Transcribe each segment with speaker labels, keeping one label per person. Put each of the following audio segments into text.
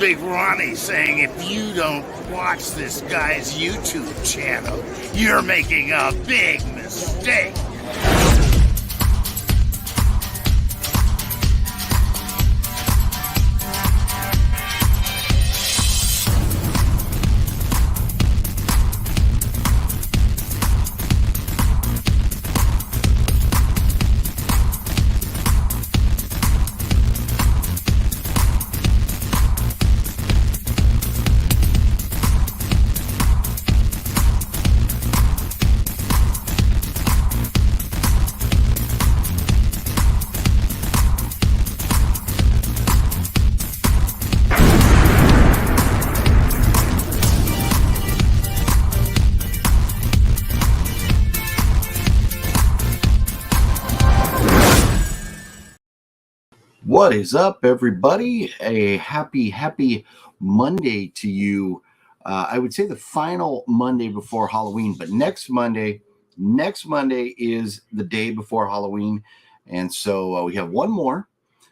Speaker 1: Big Ronnie saying if you don't watch this guy's YouTube channel, you're making a big mistake.
Speaker 2: What is up, everybody? A happy Monday to you. I would say the final Monday before Halloween, but next Monday is the day before Halloween. And so we have one more.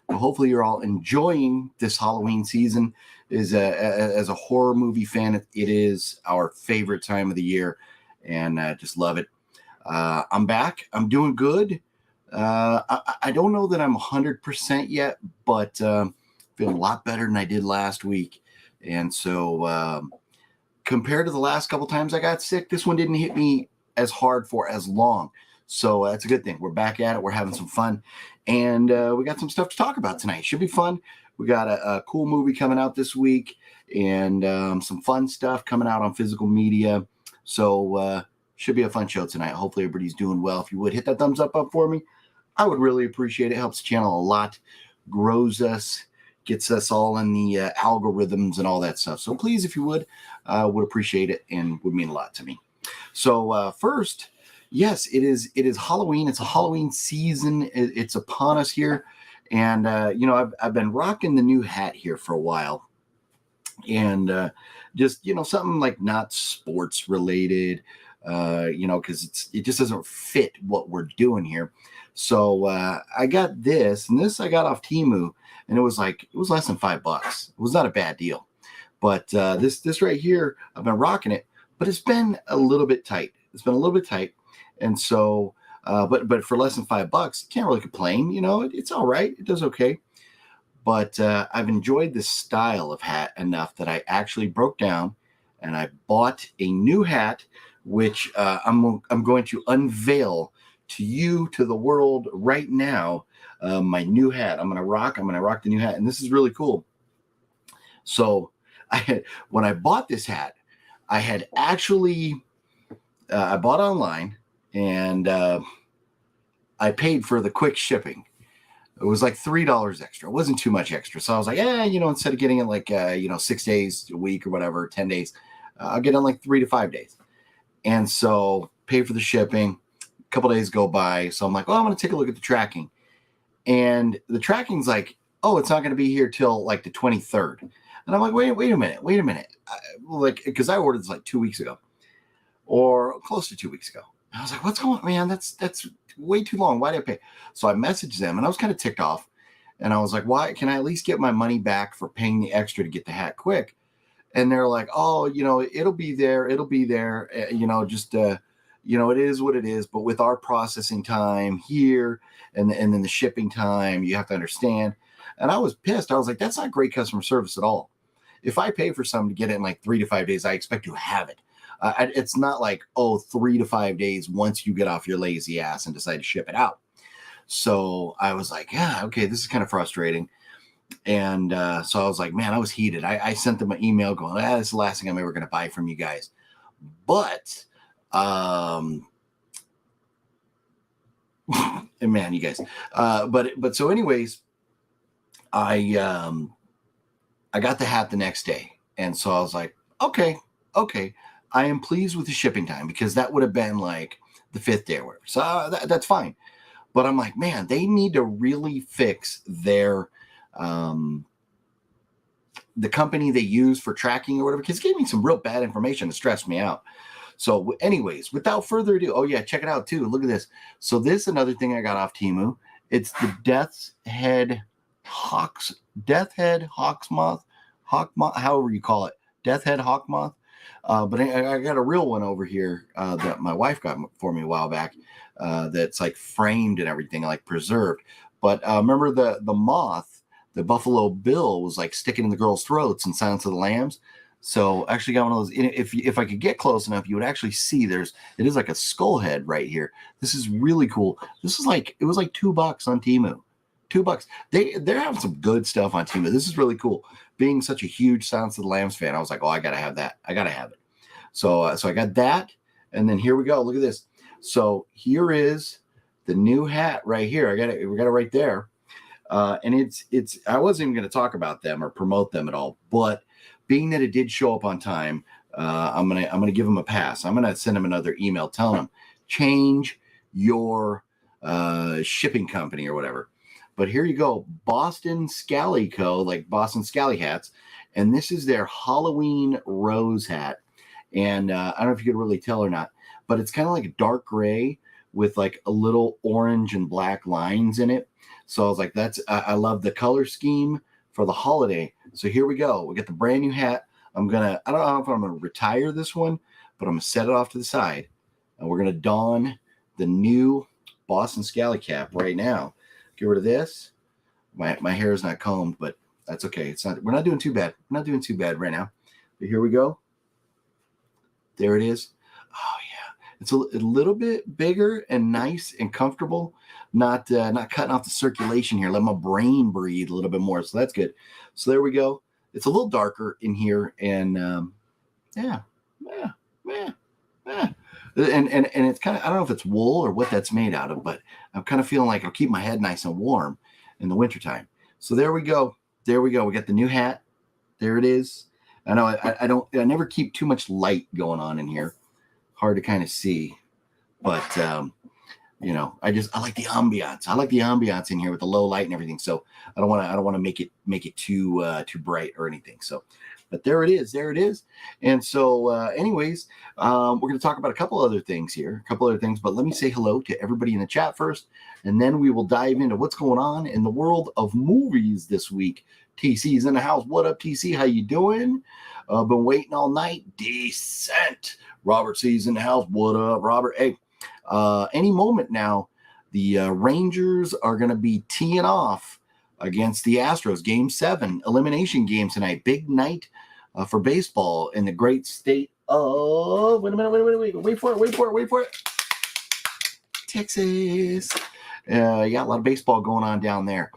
Speaker 2: Well, hopefully you're all enjoying this Halloween season. As a horror movie fan, it is our favorite time of the year, and just love it. I'm back. I'm doing good. I don't know that I'm 100% yet, but feeling a lot better than I did last week. And so compared to the last couple times I got sick, this one didn't hit me as hard for as long. So that's a good thing. We're back at it. We're having some fun. And we got some stuff to talk about tonight. Should be fun. We got a cool movie coming out this week and some fun stuff coming out on physical media. So should be a fun show tonight. Hopefully everybody's doing well. If you would hit that thumbs up for me, I would really appreciate it. Helps the channel a lot, grows us, gets us all in the algorithms and all that stuff. So please, if you would appreciate it and would mean a lot to me. So first, yes, it is Halloween. It's a Halloween season. It's upon us here. And, I've been rocking the new hat here for a while. And just, something like not sports related, because it just doesn't fit what we're doing here. So I got this, and this I got off Temu, and it was less than $5. It was not a bad deal. But this right here, I've been rocking it, but it's been a little bit tight. And so, but for less than $5, can't really complain. It's all right. It does okay. But I've enjoyed this style of hat enough that I actually broke down and I bought a new hat, which I'm going to unveil to you, to the world right now. My new hat. I'm gonna rock the new hat, and this is really cool. So when I bought this hat, I had actually I bought online, and I paid for the quick shipping. It was like $3 extra. It wasn't too much extra. So I was like, instead of getting it like 6 days a week or whatever, 10 days, I'll get it in like 3 to 5 days. And so pay for the shipping. A couple days go by. So I'm like, I'm going to take a look at the tracking. And the tracking's like, it's not going to be here till like the 23rd. And I'm like, wait a minute. Because I ordered this like 2 weeks ago or close to 2 weeks ago. And I was like, what's going on, man? That's way too long. Why did I pay? So I messaged them, and I was kind of ticked off. And I was like, why can I at least get my money back for paying the extra to get the hat quick? And they're like, it'll be there. It is what it is. But with our processing time here and then the shipping time, you have to understand. And I was pissed. I was like, that's not great customer service at all. If I pay for something to get it in like 3 to 5 days, I expect to have it. It's not like, 3 to 5 days once you get off your lazy ass and decide to ship it out. So I was like, yeah, okay, this is kind of frustrating. And so I was like, man, I was heated. I sent them an email going, this is the last thing I'm ever going to buy from you guys. But, man, you guys. But so anyways, I got the hat the next day. And so I was like, okay. I am pleased with the shipping time, because that would have been like the 5th day or whatever. So that's fine. But I'm like, man, they need to really fix their the company they use for tracking or whatever, because it gave me some real bad information to stress me out. So anyways, without further ado, check it out too. Look at this. So this another thing I got off Temu. It's the Death's Head Hawks Moth. hawk moth, however you call it, death head hawk moth. But I got a real one over here that my wife got for me a while back. That's like framed and everything, like preserved. But remember the moth, the Buffalo Bill, was like sticking in the girls' throats in Silence of the Lambs. So I actually got one of those. If I could get close enough, you would actually see it is like a skull head right here. This is really cool. It was like $2 on Temu. $2. They're having some good stuff on Temu. This is really cool. Being such a huge Silence of the Lambs fan, I was like, oh, I gotta have that. I gotta have it. So I got that, and then here we go. Look at this. So here is the new hat right here. We got it right there. And it's I wasn't even going to talk about them or promote them at all, but being that it did show up on time, I'm gonna give them a pass. I'm gonna send them another email telling them change your shipping company or whatever. But here you go, Boston Scally Co., like Boston Scally hats, and this is their Halloween rose hat. And I don't know if you could really tell or not, but it's kind of like a dark gray with like a little orange and black lines in it. So I was like, I love the color scheme for the holiday. So here we go. We get the brand new hat. I don't know if I'm going to retire this one, but I'm going to set it off to the side. And we're going to don the new Boston Scally cap right now. Get rid of this. My hair is not combed, but that's okay. We're not doing too bad. We're not doing too bad right now. But here we go. There it is. Oh yeah, it's a little bit bigger and nice and comfortable. Not cutting off the circulation here. Let my brain breathe a little bit more. So that's good. So there we go. It's a little darker in here, and yeah. And it's kind of, I don't know if it's wool or what that's made out of, but I'm kind of feeling like I'll keep my head nice and warm in the wintertime. So there we go. There we go. We got the new hat. There it is. I know I never keep too much light going on in here. Hard to kind of see, but I like the ambiance. I like the ambiance in here with the low light and everything. So I don't want to make it too bright or anything. So, but there it is. And so, anyways, we're going to talk about a couple other things here, but let me say hello to everybody in the chat first, and then we will dive into what's going on in the world of movies this week. TC's in the house. What up, TC? How you doing? Been waiting all night. Decent. Robert C's in the house. What up, Robert? Hey, any moment now, the Rangers are going to be teeing off against the Astros. Game 7, elimination game tonight. Big night for baseball in the great state of, wait for it. Texas. Yeah, a lot of baseball going on down there.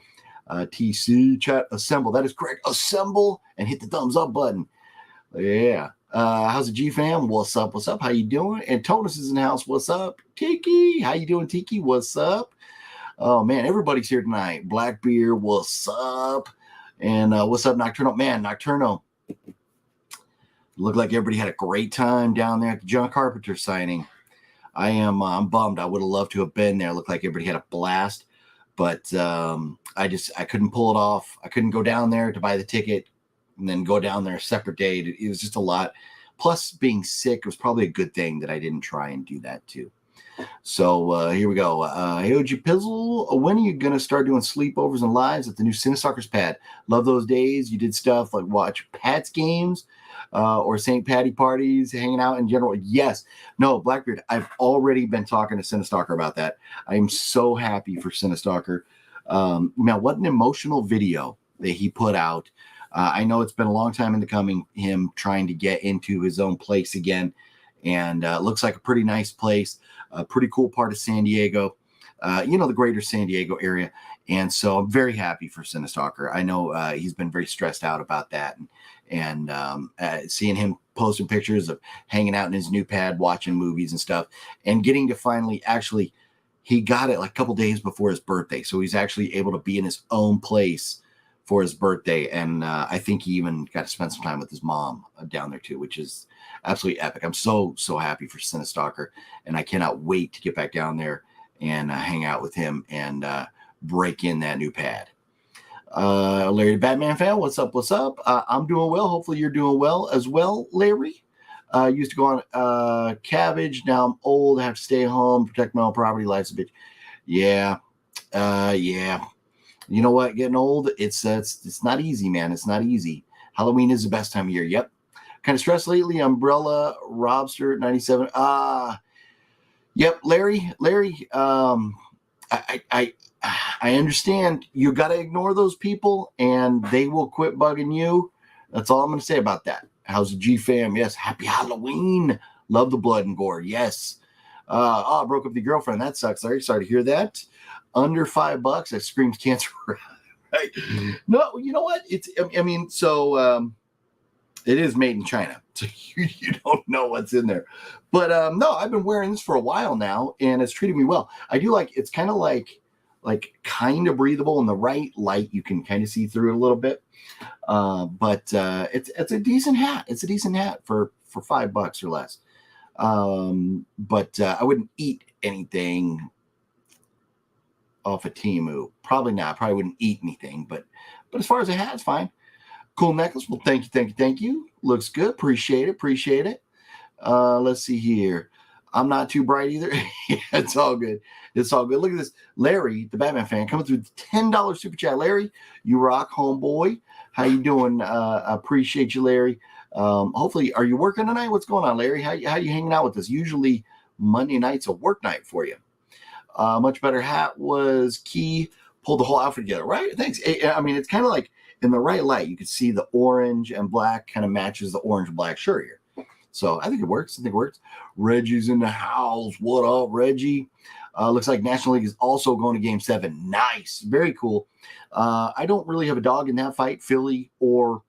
Speaker 2: TC chat, assemble. That is correct. Assemble and hit the thumbs up button. Yeah. How's the G fam? What's up? How you doing? Antonis is in the house. What's up? Tiki, how you doing, Tiki? What's up? Oh man, everybody's here tonight. Blackbeard, what's up? And what's up, Nocturno? Man, Nocturno. Looked like everybody had a great time down there at the John Carpenter signing. I'm bummed. I would have loved to have been there. Looked like everybody had a blast. But I couldn't pull it off. I couldn't go down there to buy the ticket and then go down there a separate day. It was just a lot. Plus, being sick was probably a good thing that I didn't try and do that too. So here we go. Hey, OG Pizzle, when are you going to start doing sleepovers and lives at the new Cinestalker's pad? Love those days. You did stuff like watch Pat's games or St. Patty parties, hanging out in general. Yes. No, Blackbeard, I've already been talking to Cinestalker about that. I am so happy for Cinestalker. Now, what an emotional video that he put out. I know it's been a long time in the coming, him trying to get into his own place again. And looks like a pretty nice place, a pretty cool part of San Diego, the greater San Diego area. And so I'm very happy for Cinestalker. I know he's been very stressed out about that. And seeing him posting pictures of hanging out in his new pad, watching movies and stuff, and getting to finally he got it like a couple days before his birthday. So he's actually able to be in his own place for his birthday. And I think he even got to spend some time with his mom down there too, which is absolutely epic. I'm so happy for Cinestalker, and I cannot wait to get back down there and hang out with him and break in that new pad. Larry the Batman fan, what's up? I'm doing well. Hopefully you're doing well as well, Larry. Used to go on cabbage. Now I'm old, have to stay home, protect my own property. Life's a bitch. Yeah. You know what? Getting old, it's not easy, man. It's not easy. Halloween is the best time of year. Yep. Kind of stressed lately. Umbrella, Robster, 97. Yep, Larry. I understand you got to ignore those people and they will quit bugging you. That's all I'm going to say about that. How's the G fam? Yes. Happy Halloween. Love the blood and gore. Yes. I broke up with the girlfriend. That sucks, Larry. Sorry to hear that. Under $5. That screams cancer. Right. No, you know what? It is made in China. So you don't know what's in there. But no, I've been wearing this for a while now and it's treated me well. I do like, it's kind of like kind of breathable in the right light. You can kind of see through it a little bit. But it's a decent hat. It's a decent hat for $5 or less. But I wouldn't eat anything off of Temu. Probably not. Probably wouldn't eat anything. But as far as a hat, it's fine. Cool necklace. Well, thank you. Looks good. Appreciate it. Let's see here. I'm not too bright either. Yeah, it's all good. Look at this. Larry, the Batman fan, coming through the $10 super chat. Larry, you rock, homeboy. How you doing? Appreciate you, Larry. Hopefully, are you working tonight? What's going on, Larry? How you hanging out with us? Usually Monday night's a work night for you. Much better hat was key. Pulled the whole outfit together, right? Thanks. I mean, it's kind of like in the right light. You can see the orange and black kind of matches the orange and black shirt here. So I think it works. Reggie's in the house. What up, Reggie? Looks like National League is also going to Game 7. Nice. Very cool. I don't really have a dog in that fight, Philly or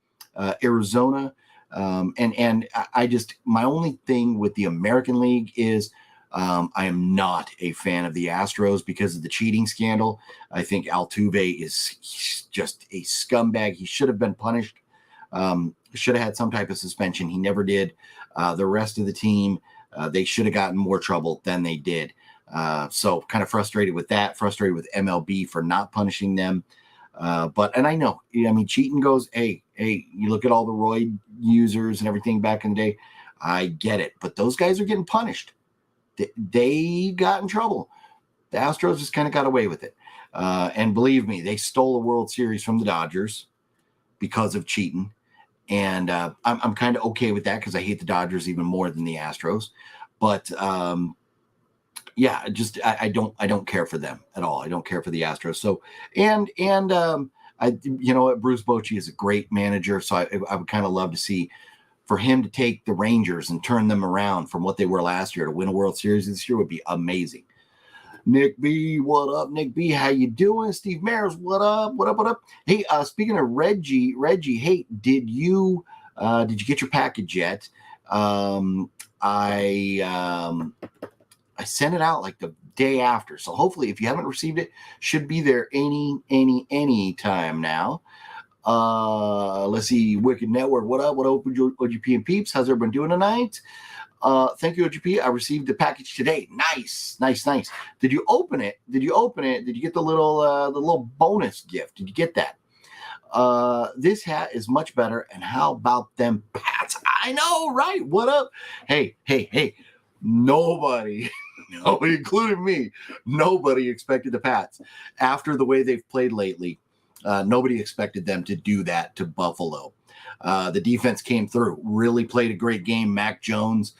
Speaker 2: Arizona. And I just, my only thing with the American League is I am not a fan of the Astros because of the cheating scandal. I think Altuve is just a scumbag. He should have been punished. Should have had some type of suspension. He never did. The rest of the team, they should have gotten more trouble than they did. So kind of frustrated with that, frustrated with MLB for not punishing them. And I know, I mean, cheating goes, hey, you look at all the roid users and everything back in the day. I get it. But those guys are getting punished. They got in trouble. The Astros just kind of got away with it. And believe me, they stole a World Series from the Dodgers because of cheating. And I'm kind of okay with that because I hate the Dodgers even more than the Astros. But yeah, just I don't care for them at all. I don't care for the Astros. So and I, you know what, Bruce Bochy is a great manager. So I would kind of love to see for him to take the Rangers and turn them around from what they were last year to win a World Series this year would be amazing. Nick B, what up? Nick B, how you doing? Steve Mares, what up? Hey, speaking of Reggie, hey, did you get your package yet? I sent it out like the day after, so hopefully, if you haven't received it, should be there any time now. Let's see, Wicked Network, what up? What up, OGP and peeps? How's everyone doing tonight? Thank you, OGP. I received the package today. Nice. Did you open it? Did you get the little bonus gift? Did you get that? This hat is much better. And how about them Pats? I know, right? What up? Hey. Nobody, including me, nobody expected the Pats after the way they've played lately. Nobody expected them to do that to Buffalo. The defense came through, really played a great game. Mac Jones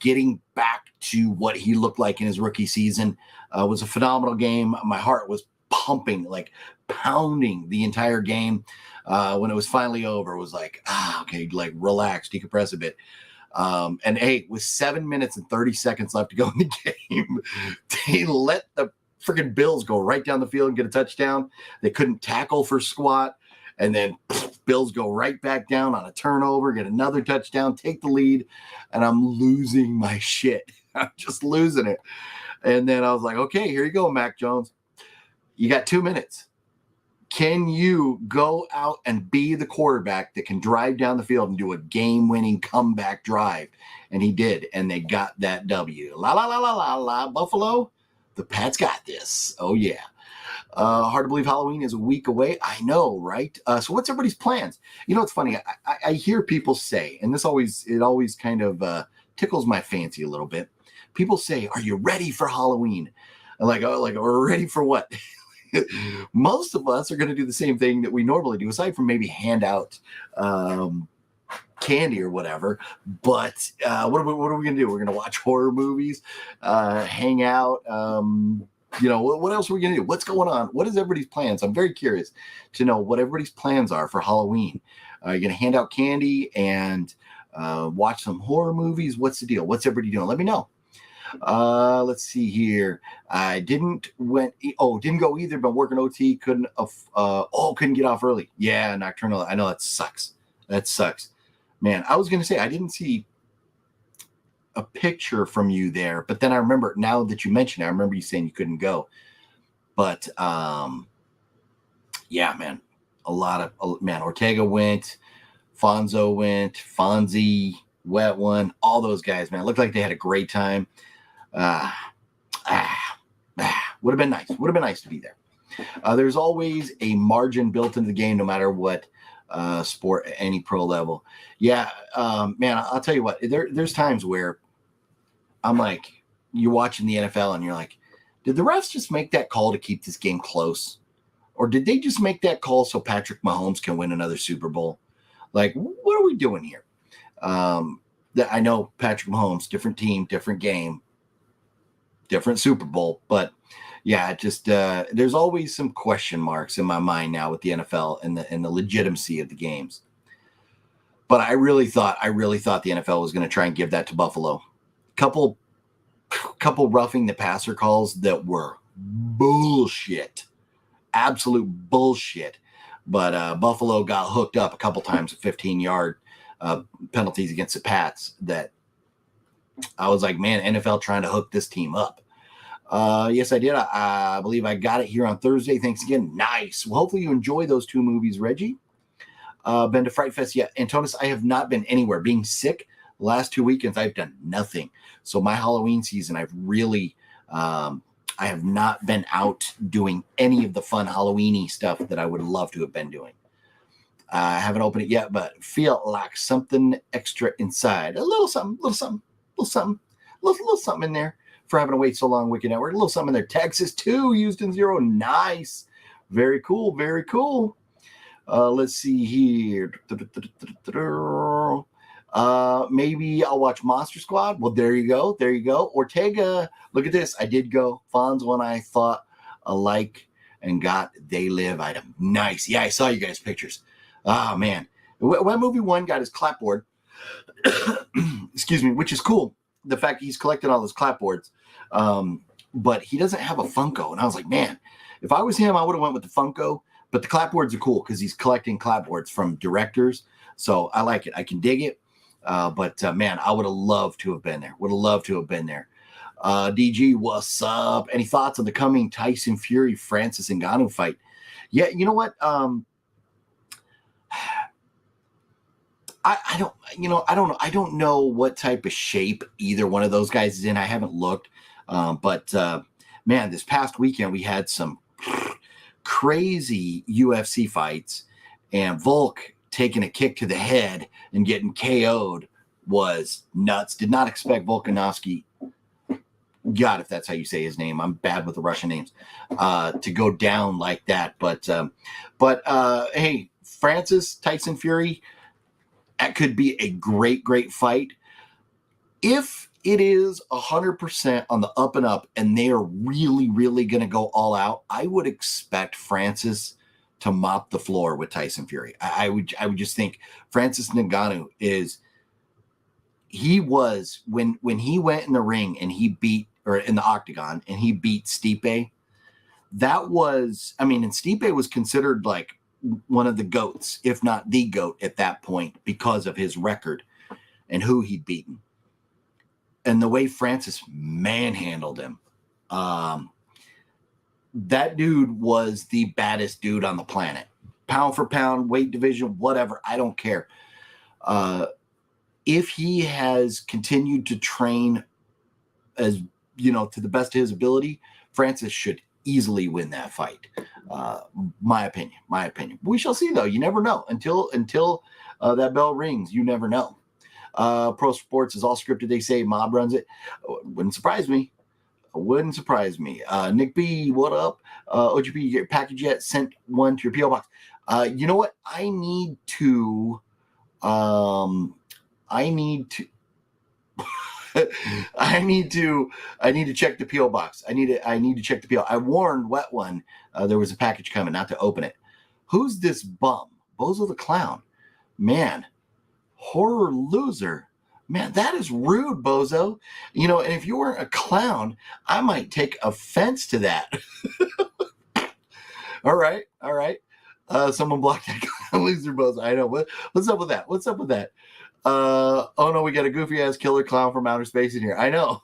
Speaker 2: getting back to what he looked like in his rookie season was a phenomenal game. My heart was pumping, like pounding the entire game. When it was finally over, it was like, okay, like relax, decompress a bit. And hey, with 7 minutes and 30 seconds left to go in the game, they let the freaking Bills go right down the field and get a touchdown. They couldn't tackle for squat. And then Bills go right back down on a turnover, get another touchdown, take the lead. And I'm losing my shit. I'm just losing it. And then I was like, okay, here you go, Mac Jones. You got 2 minutes. Can you go out and be the quarterback that can drive down the field and do a game-winning comeback drive? And he did, and they got that W. La, Buffalo. The Pats got this. Oh, yeah. Hard to believe Halloween is a week away. I know, right? So what's everybody's plans? You know, it's funny. I hear people say, and it always kind of tickles my fancy a little bit. People say, are you ready for Halloween? I'm like, we're ready for what? most of us are going to do the same thing that we normally do, aside from maybe hand out candy or whatever. But what are we going to do? We're going to watch horror movies, hang out. What else are we going to do? What's going on? What is everybody's plans? I'm very curious to know what everybody's plans are for Halloween. Are you going to hand out candy and watch some horror movies? What's the deal? What's everybody doing? Let me know. Let's see here. I didn't go either, but working OT, couldn't get off early. Yeah, nocturnal. I know that sucks. Man, I was going to say, I didn't see a picture from you there, but then I remember, now that you mention it, I remember you saying you couldn't go. But yeah, man, Ortega went, Fonzo went, Fonzie, Wet One, all those guys, man, looked like they had a great time. Would have been nice. Would have been nice to be there. There's always a margin built into the game, no matter what sport, any pro level. Yeah, man, I'll tell you what. There's times where I'm like, you're watching the NFL and you're like, did the refs just make that call to keep this game close, or did they just make that call so Patrick Mahomes can win another Super Bowl? Like, what are we doing here? I know Patrick Mahomes, different team, different game, different Super Bowl, but yeah, just there's always some question marks in my mind now with the NFL and the legitimacy of the games. But I really thought the NFL was going to try and give that to Buffalo. Couple roughing the passer calls that were bullshit, absolute bullshit. But Buffalo got hooked up a couple times at 15-yard penalties against the Pats that I was like, man, NFL trying to hook this team up. Yes, I did. I believe I got it here on Thursday. Thanks again. Nice. Well, hopefully you enjoy those two movies, Reggie. Been to Fright Fest yet? Antonis, I have not been anywhere. Being sick the last 2 weekends, I've done nothing. So my Halloween season, I've really, I have not been out doing any of the fun Halloween-y stuff that I would love to have been doing. I haven't opened it yet, but feel like something extra inside. A little something in there for having to wait so long. Wicked Network, a little something in there. Texas 2, Houston 0. Nice. Very cool. Very cool. Let's see here. Maybe I'll watch Monster Squad. Well, there you go. There you go. Ortega, look at this. I did go. Fonz one I thought alike and got They Live item. Nice. Yeah, I saw you guys' pictures. Oh, man. When movie one got his clapboard, excuse me, which is cool. The fact he's collected all those clapboards. But he doesn't have a Funko. And I was like, man, if I was him, I would have went with the Funko. But the clapboards are cool because he's collecting clapboards from directors. So I like it. I can dig it. But man, I would have loved to have been there. Would have loved to have been there. DG, what's up? Any thoughts on the coming Tyson Fury Francis Ngannou fight? Yeah, you know what? I don't know. I don't know what type of shape either one of those guys is in. I haven't looked. But man, this past weekend we had some crazy UFC fights, and Volk taking a kick to the head and getting KO'd was nuts. Did not expect Volkanovski, God, if that's how you say his name, I'm bad with the Russian names, to go down like that. But hey, Francis, Tyson Fury, that could be a great fight. If it is 100% on the up and up and they are really going to go all out, I would expect Francis to mop the floor with Tyson Fury. I would just think Francis Ngannou when he went in the ring and he beat, or in the octagon, and he beat Stipe, that was, and Stipe was considered like one of the GOATs, if not the GOAT at that point, because of his record and who he'd beaten. And the way Francis manhandled him, that dude was the baddest dude on the planet. Pound for pound, weight division, whatever, I don't care. If he has continued to train as, to the best of his ability, Francis should easily win that fight. My opinion. We shall see, though. You never know. Until that bell rings, you never know. Pro sports is all scripted. They say Mob runs it. Wouldn't surprise me. Wouldn't surprise me. Nick B, what up? OGP, you get your package yet? Sent one to your PO box. You know what? I need to. I need to. I need to check the PO box. I need to check the PO. I warned Wet One there was a package coming, not to open it. Who's this bum? Bozo the Clown. Man, horror loser. Man, that is rude, Bozo. You know, and if you weren't a clown, I might take offense to that. All right. Someone blocked that clown loser, Bozo. I know. What's up with that? What's up with that? Oh no, we got a goofy ass killer clown from outer space in here. I know.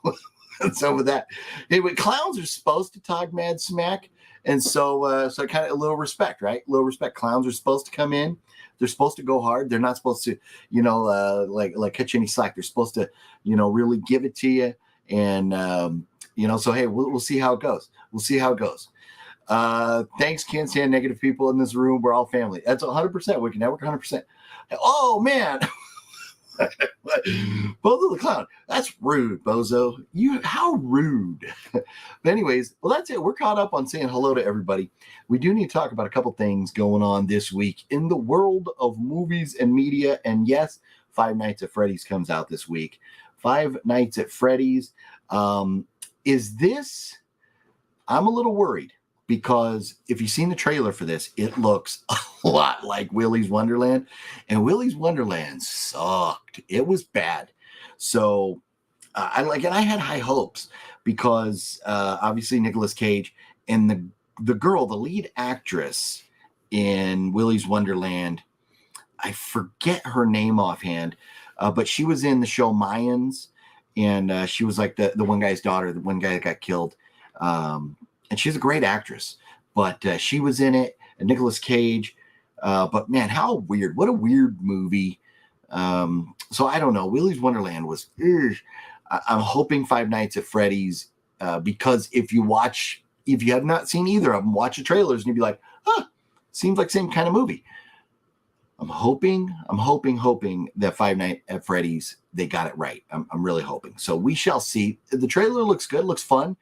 Speaker 2: What's up with that? Anyway, clowns are supposed to talk mad smack, and so kind of a little respect, right? A little respect. Clowns are supposed to come in. They're supposed to go hard. They're not supposed to, like catch any slack. They're supposed to, really give it to you. And, so, hey, we'll see how it goes. We'll see how it goes. Thanks. Can't stand negative people in this room. We're all family. That's 100%. We can network 100%. Oh, man. Bozo the Clown. That's rude, Bozo. How rude. But anyways, well, that's it. We're caught up on saying hello to everybody. We do need to talk about a couple things going on this week in the world of movies and media. And yes, Five Nights at Freddy's comes out this week. Five Nights at Freddy's. Is this? I'm a little worried because if you've seen the trailer for this, it looks a lot like Willy's Wonderland, and Willy's Wonderland sucked. It was bad. So I had high hopes because obviously Nicolas Cage and the girl, the lead actress in Willy's Wonderland, I forget her name offhand, but she was in the show Mayans, and she was like the one guy's daughter, the one guy that got killed. And she's a great actress, but she was in it, and Nicolas Cage. But man, how weird. What a weird movie. So I don't know. Willy's Wonderland was, I'm hoping Five Nights at Freddy's, because if you have not seen either of them, watch the trailers and you'd be like, seems like same kind of movie. I'm hoping that Five Nights at Freddy's, they got it right. I'm really hoping. So we shall see. The trailer looks good, looks fun.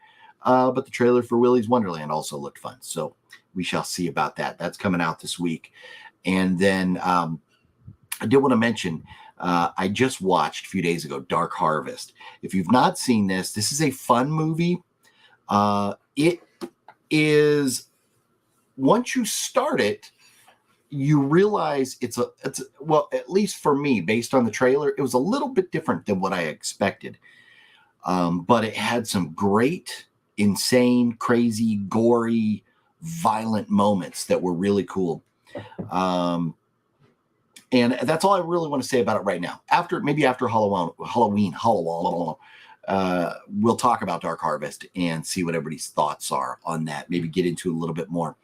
Speaker 2: But the trailer for Willy's Wonderland also looked fun. So we shall see about that. That's coming out this week. And then I did want to mention, I just watched a few days ago, Dark Harvest. If you've not seen this is a fun movie. It is, once you start it, you realize it's well, at least for me, based on the trailer, it was a little bit different than what I expected. But it had some great, insane, crazy, gory, violent moments that were really cool. And that's all I really want to say about it right now. After Halloween, we'll talk about Dark Harvest and see what everybody's thoughts are on that. Maybe get into a little bit more.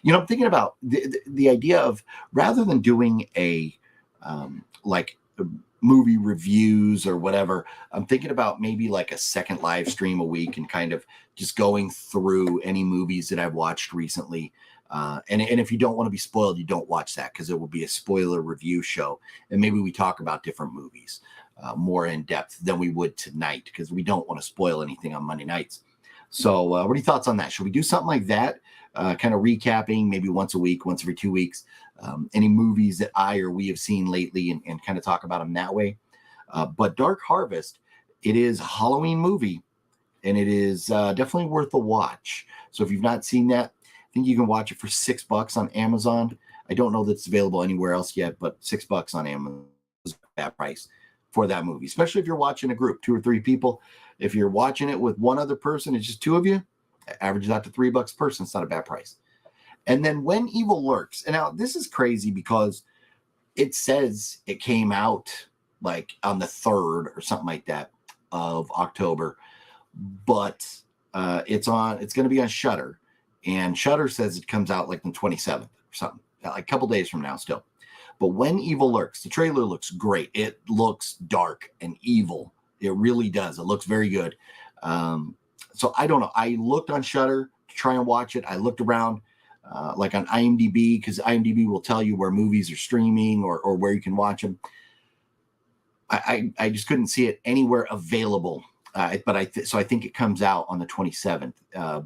Speaker 2: I'm thinking about the idea of, rather than doing a movie reviews or whatever, I'm thinking about maybe like a second live stream a week and kind of just going through any movies that I've watched recently. And if you don't want to be spoiled, you don't watch that, because it will be a spoiler review show. And maybe we talk about different movies more in depth than we would tonight, because we don't want to spoil anything on Monday nights. So what are your thoughts on that? Should we do something like that? Kind of recapping maybe once a week, once every 2 weeks, any movies that I or we have seen lately, and kind of talk about them that way. But Dark Harvest, it is a Halloween movie, and it is definitely worth a watch. So if you've not seen that, I think you can watch it for $6 on Amazon. I don't know that it's available anywhere else yet, but $6 on Amazon is that price for that movie, especially if you're watching a group, 2 or 3 people. If you're watching it with one other person, it's just 2 of you, it averages out to $3 a person. It's not a bad price. And then When Evil Lurks. And now this is crazy because it says it came out like on the 3rd or something like that of October, but it's going to be on Shudder, and Shudder says it comes out like the 27th or something, like a couple days from now still. But When Evil Lurks, the trailer looks great. It looks dark and evil. It really does. It looks very good. So I don't know. I looked on Shudder to try and watch it. I looked around like on IMDb, because IMDb will tell you where movies are streaming or where you can watch them. I just couldn't see it anywhere available So I think it comes out on the 27th,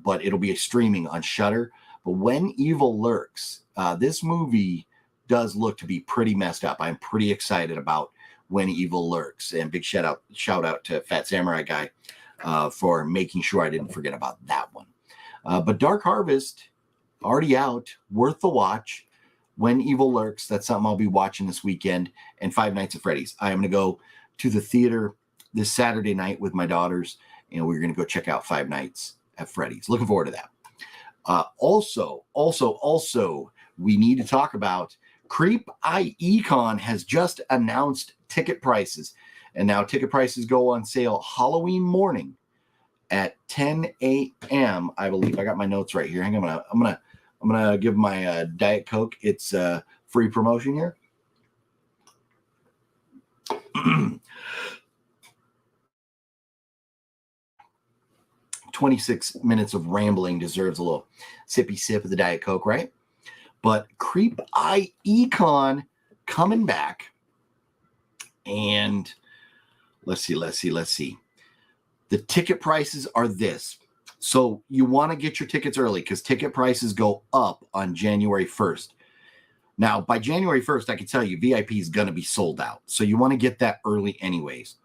Speaker 2: but it'll be a streaming on Shudder. But When Evil Lurks, this movie does look to be pretty messed up. I'm pretty excited about When Evil Lurks, and big shout out to Fat Samurai Guy for making sure I didn't forget about that one. But Dark Harvest, already out, worth the watch. When Evil Lurks, that's something I'll be watching this weekend. And Five Nights at Freddy's. I am going to go to the theater this Saturday night with my daughters, and we're going to go check out Five Nights at Freddy's. Looking forward to that. Also, we need to talk about Creepie Con has just announced ticket prices, and now ticket prices go on sale Halloween morning at 10 a.m. I believe I got my notes right here. Hang on, I'm gonna give my Diet Coke its free promotion here. 26 minutes of rambling deserves a little sippy sip of the Diet Coke, right? But Creepie Con coming back, and let's see. The ticket prices are this. So you want to get your tickets early because ticket prices go up on January 1st. Now, by January 1st, I can tell you VIP is going to be sold out. So you want to get that early anyways.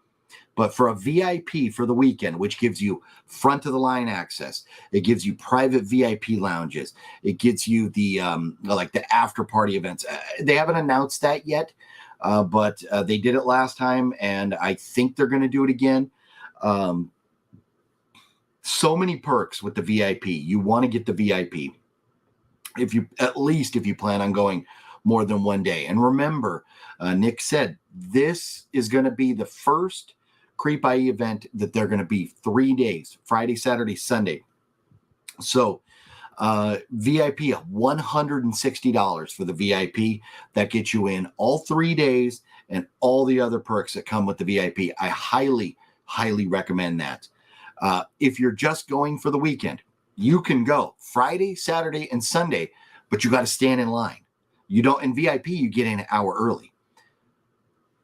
Speaker 2: But for a VIP for the weekend, which gives you front of the line access, it gives you private VIP lounges, it gives you the like the after party events. They haven't announced that yet, but they did it last time, and I think they're going to do it again. So many perks with the VIP. You want to get the VIP if you plan on going more than one day. And remember, Nick said this is going to be the first Creepie event that they're going to be 3 days, Friday, Saturday, Sunday. So VIP, $160 for the VIP. That gets you in all 3 days and all the other perks that come with the VIP. I highly recommend that. If you're just going for the weekend, you can go Friday, Saturday, and Sunday, but you got to stand in line. You don't, in VIP, you get in an hour early.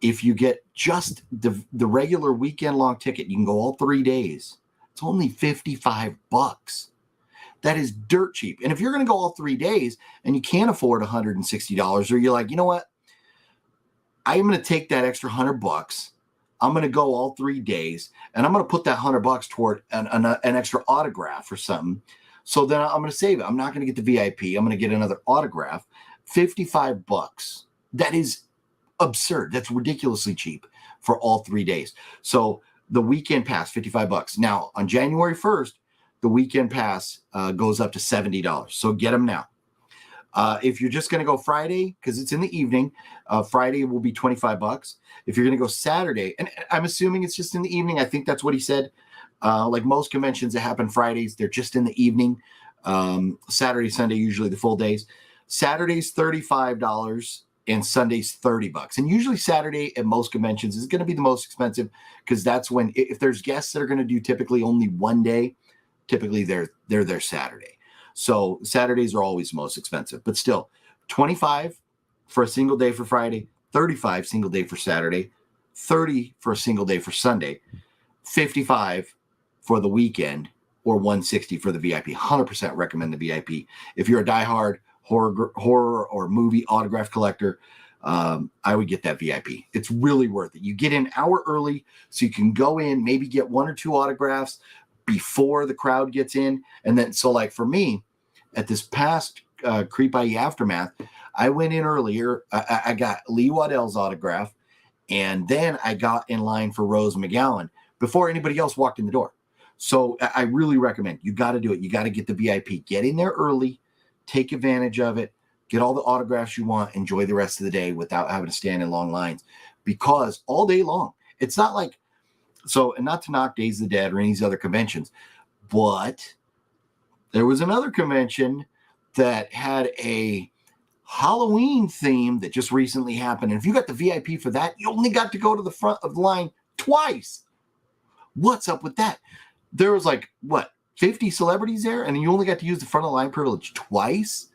Speaker 2: If you get just the regular weekend long ticket, you can go all 3 days. It's only $55. That is dirt cheap. And if you're going to go all 3 days and you can't afford $160, or you're like, you know what? I'm going to take that extra $100. I'm going to go all 3 days, and I'm going to put that $100 toward an extra autograph or something. So then I'm going to save it. I'm not going to get the VIP. I'm going to get another autograph. $55. That is absurd. That's ridiculously cheap for all 3 days. So the weekend pass, $55. Now on January 1st, the weekend pass goes up to $70. So get them now. If you're just going to go Friday, because it's in the evening, Friday will be $25. If you're going to go Saturday, and I'm assuming it's just in the evening, I think that's what he said. Like most conventions that happen Fridays, they're just in the evening. Saturday, Sunday, usually the full days. Saturday's $35 and Sunday's $30. And usually Saturday at most conventions is going to be the most expensive because that's when, if there's guests that are going to do typically only one day, typically they're there Saturday. So Saturdays are always most expensive, but still $25 for a single day for Friday, $35 single day for Saturday, $30 for a single day for Sunday, $55 for the weekend, or $160 for the VIP. 100% recommend the VIP. If you're a diehard horror or movie autograph collector, I would get that VIP. It's really worth it. You get in an hour early so you can go in, maybe get one or two autographs before the crowd gets in. And then, so like for me, at this past Creepie Aftermath, I went in earlier. I got Lee Waddell's autograph, and then I got in line for Rose McGowan before anybody else walked in the door. So I really recommend, you got to do it. You got to get the VIP. Get in there early, take advantage of it, get all the autographs you want, enjoy the rest of the day without having to stand in long lines, because all day long, it's not like, so, and not to knock Days of the Dead or any of these other conventions, but there was another convention that had a Halloween theme that just recently happened. And if you got the VIP for that, you only got to go to the front of the line twice. What's up with that? There was like, what, 50 celebrities there? And you only got to use the front of the line privilege twice?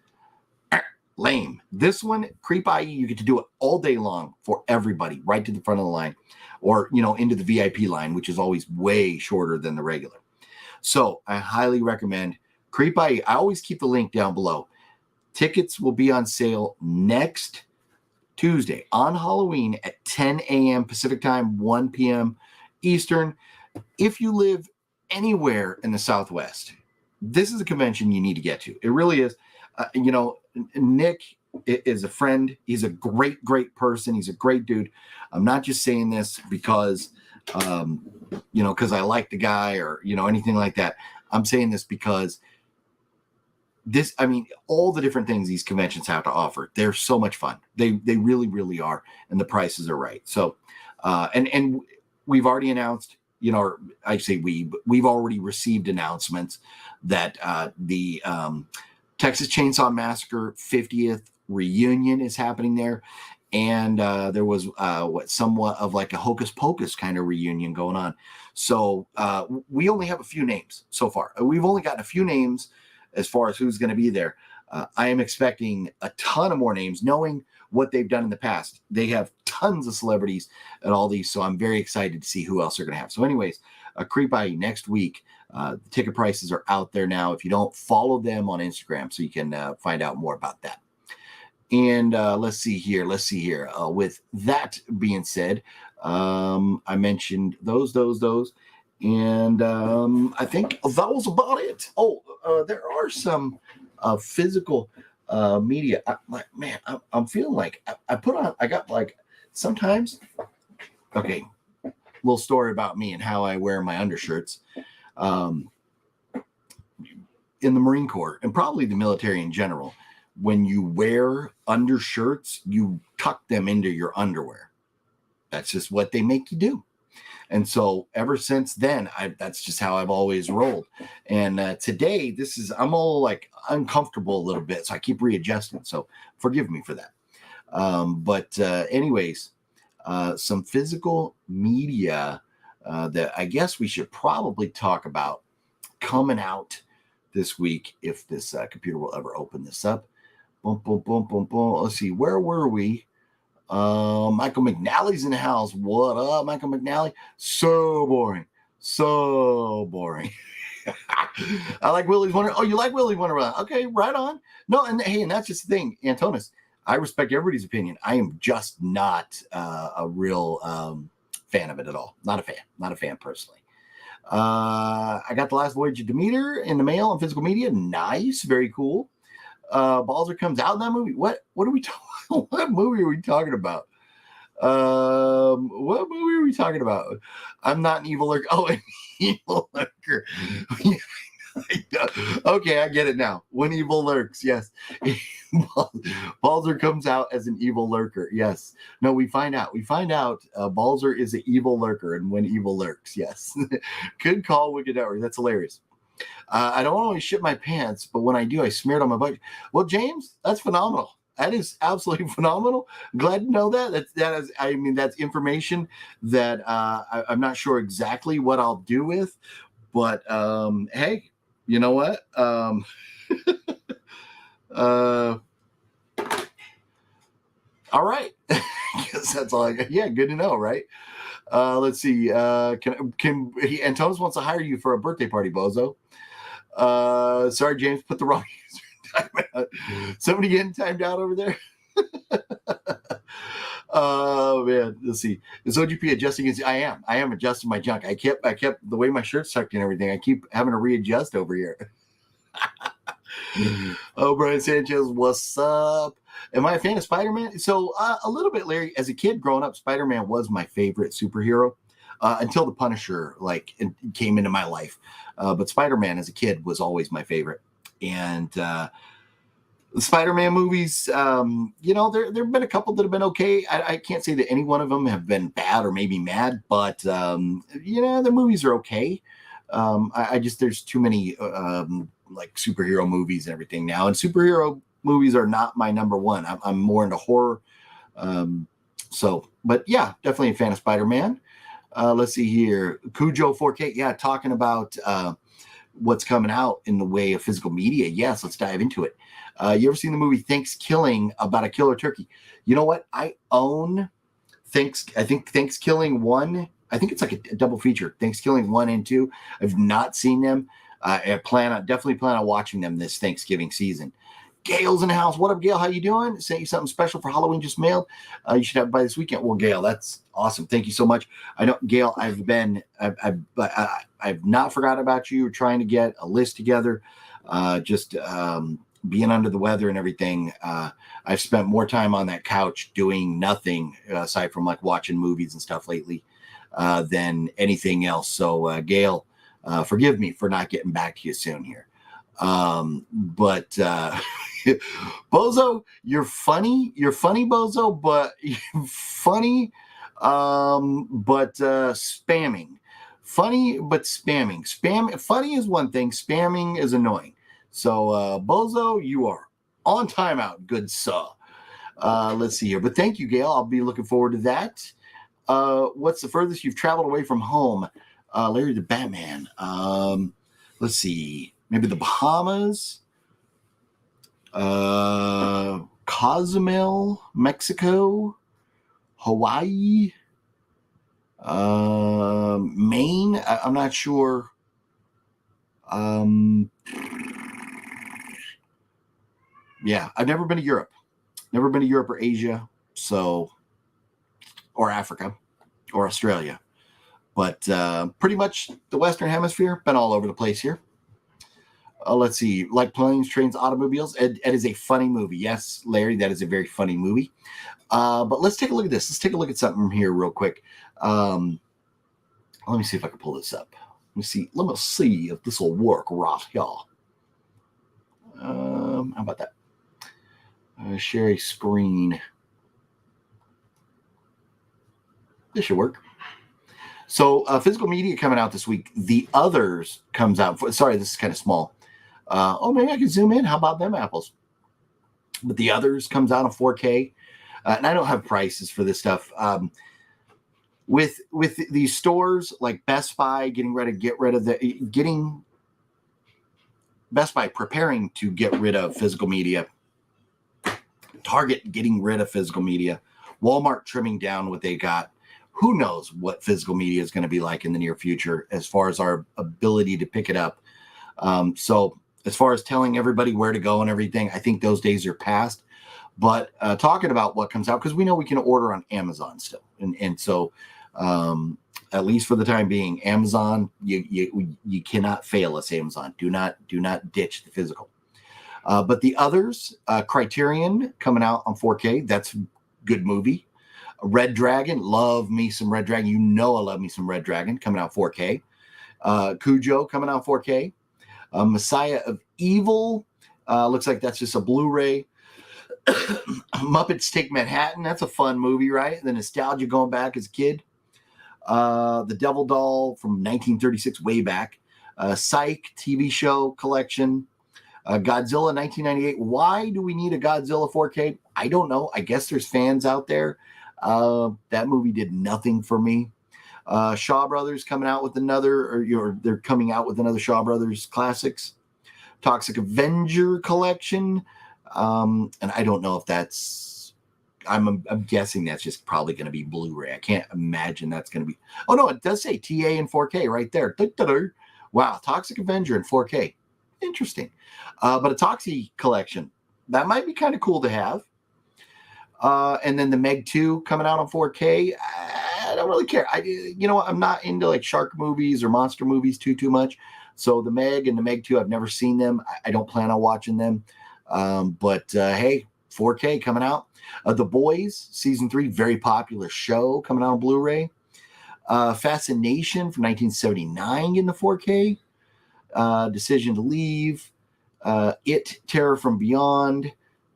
Speaker 2: lame. This one, Creep IE, you get to do it all day long for everybody, right to the front of the line, or into the VIP line, which is always way shorter than the regular. So I highly recommend Creep IE. I always keep the link down below. Tickets will be on sale next Tuesday on Halloween at 10 a.m. Pacific time, 1 p.m. Eastern. If you live anywhere in the Southwest, this is a convention you need to get to. It really is. Nick is a friend. He's a great, great person. He's a great dude. I'm not just saying this because, because I like the guy or, anything like that. I'm saying this because all the different things these conventions have to offer, they're so much fun. They really, really are. And the prices are right. So, and we've already announced, or I say we've already received announcements that the Texas Chainsaw Massacre 50th reunion is happening there. And there was somewhat of like a Hocus Pocus kind of reunion going on. So we only have a few names so far. We've only gotten a few names as far as who's going to be there. I am expecting a ton of more names, knowing what they've done in the past. They have tons of celebrities at all these, so I'm very excited to see who else they're going to have. So anyways, Creep IE next week. The ticket prices are out there now. If you don't, follow them on Instagram so you can find out more about that. And let's see here. With that being said, I mentioned those. And I think that was about it. There are some physical media. I'm feeling like I got like sometimes. Okay, little story about me and how I wear my undershirts. In the Marine Corps and probably the military in general, when you wear undershirts, you tuck them into your underwear. That's just what they make you do. And so ever since then, that's just how I've always rolled. And today, I'm all like uncomfortable a little bit. So I keep readjusting. So forgive me for that. But anyways, some physical media that I guess we should probably talk about coming out this week, if this computer will ever open this up. Boom, boom, boom, boom, boom. Let's see. Where were we? Michael McNally's in the house. What up, Michael McNally? So boring. I like Willy's Wonder. Oh, you like Willy's Wonderland? Okay, right on. No, and that's just the thing, Antonis. I respect everybody's opinion. I am just not a real fan of it at all. Not a fan personally. I got The Last Voyage of Demeter in the mail on physical media. Nice, very cool. Balzer comes out in that movie. What are we talking? What movie are we talking about? What movie are we talking about? I'm not an evil lurker. Oh, an evil lurker. Okay, I get it now. When evil lurks, yes. Balzer comes out as an evil lurker. Yes. No, we find out. Balzer is an evil lurker, and when evil lurks, yes. Good call, Wicked Network. That's hilarious. I don't always shit my pants, but when I do, I smear it on my butt. Well, James, that's phenomenal. That is absolutely phenomenal. Glad to know that. That's information that I'm not sure exactly what I'll do with, but hey, you know what? All right. I guess that's all I got. Yeah, good to know, right? Let's see. Antonis wants to hire you for a birthday party, bozo. Sorry, James, put the wrong user timeout. Somebody getting timed out over there? Oh man, let's see. Is OGP adjusting his? I am adjusting my junk. I kept the way my shirt's tucked and everything. I keep having to readjust over here. Oh, Brian Sanchez, what's up? Am I a fan of Spider-Man? So a little bit, Larry. As a kid growing up, Spider-Man was my favorite superhero until the Punisher came into my life. But Spider-Man as a kid was always my favorite. And the Spider-Man movies, there have been a couple that have been okay. I can't say that any one of them have been bad or maybe mad, but the movies are okay. There's too many like superhero movies and everything now, and superhero movies are not my number one. I'm more into horror. But yeah, definitely a fan of Spider-Man. Let's see here. Cujo 4K. Yeah, talking about what's coming out in the way of physical media, yes, let's dive into it. You ever seen the movie Thanksgiving about a killer turkey? You know what? I own I think Thanksgiving 1. I think it's like a double feature. Thanksgiving 1 and 2. I've not seen them. I definitely plan on watching them this Thanksgiving season. Gale's in the house. What up, Gale? How you doing? Sent you something special for Halloween just mailed. You should have it by this weekend. Well, Gale, that's awesome. Thank you so much. I know, Gale, I've not forgotten about you. Trying to get a list together. Being under the weather and everything. I've spent more time on that couch doing nothing aside from like watching movies and stuff lately than anything else. So, Gale, forgive me for not getting back to you soon here. But Bozo, you're funny, Bozo, but funny, but spamming. Funny, but spamming. Funny is one thing, spamming is annoying. So, Bozo, you are on timeout, good sir. Let's see here. But thank you, Gale. I'll be looking forward to that. What's the furthest you've traveled away from home? Larry the Batman. Let's see. Maybe the Bahamas. Cozumel, Mexico. Hawaii. Maine. I'm not sure. Yeah, I've never been to Europe. Never been to Europe or Asia, or Africa, or Australia. But pretty much the Western Hemisphere, been all over the place here. Let's see, like Planes, Trains, Automobiles. It is a funny movie. Yes, Larry, that is a very funny movie. But let's take a look at this. Let's take a look at something here real quick. Let me see if I can pull this up. Let me see if this will work right here. How about that? Share a screen. This should work. So physical media coming out this week. The Others comes out. Sorry, this is kind of small. Maybe I can zoom in. How about them apples? But The Others comes out in 4K. And I don't have prices for this stuff. With these stores like Best Buy Best Buy preparing to get rid of physical media. Target getting rid of physical media. Walmart trimming down what they got. Who knows what physical media is going to be like in the near future as far as our ability to pick it up. So as far as telling everybody where to go and everything, I think those days are past. But talking about what comes out, because we know we can order on Amazon still. And so at least for the time being, Amazon, you cannot fail us, Amazon. Do not ditch the physical. But The Others, Criterion coming out on 4K. That's a good movie. Red Dragon, love me some Red Dragon. You know I love me some Red Dragon, coming out 4K. Cujo coming out 4K. Messiah of Evil, looks like that's just a Blu-ray. Muppets Take Manhattan, that's a fun movie, right? The nostalgia going back as a kid. The Devil Doll from 1936, way back. Psych TV show collection. Godzilla 1998. Why do we need a Godzilla 4K? I don't know. I guess there's fans out there. That movie did nothing for me. Shaw Brothers coming out with they're coming out with another Shaw Brothers classics. Toxic Avenger collection. And I don't know if that's, I'm guessing that's just probably going to be Blu-ray. I can't imagine that's going to be, oh no, it does say TA in 4K right there. Wow. Toxic Avenger in 4K. Interesting. But a Toxie collection, that might be kind of cool to have. And then the Meg 2 coming out on 4K. I don't really care. I'm not into like shark movies or monster movies too much. So the Meg and the Meg 2, I've never seen them. I don't plan on watching them. But hey, 4K coming out. The Boys season 3, very popular show coming out on Blu-ray. Fascination from 1979 in the 4K. Decision to Leave. It, Terror from Beyond.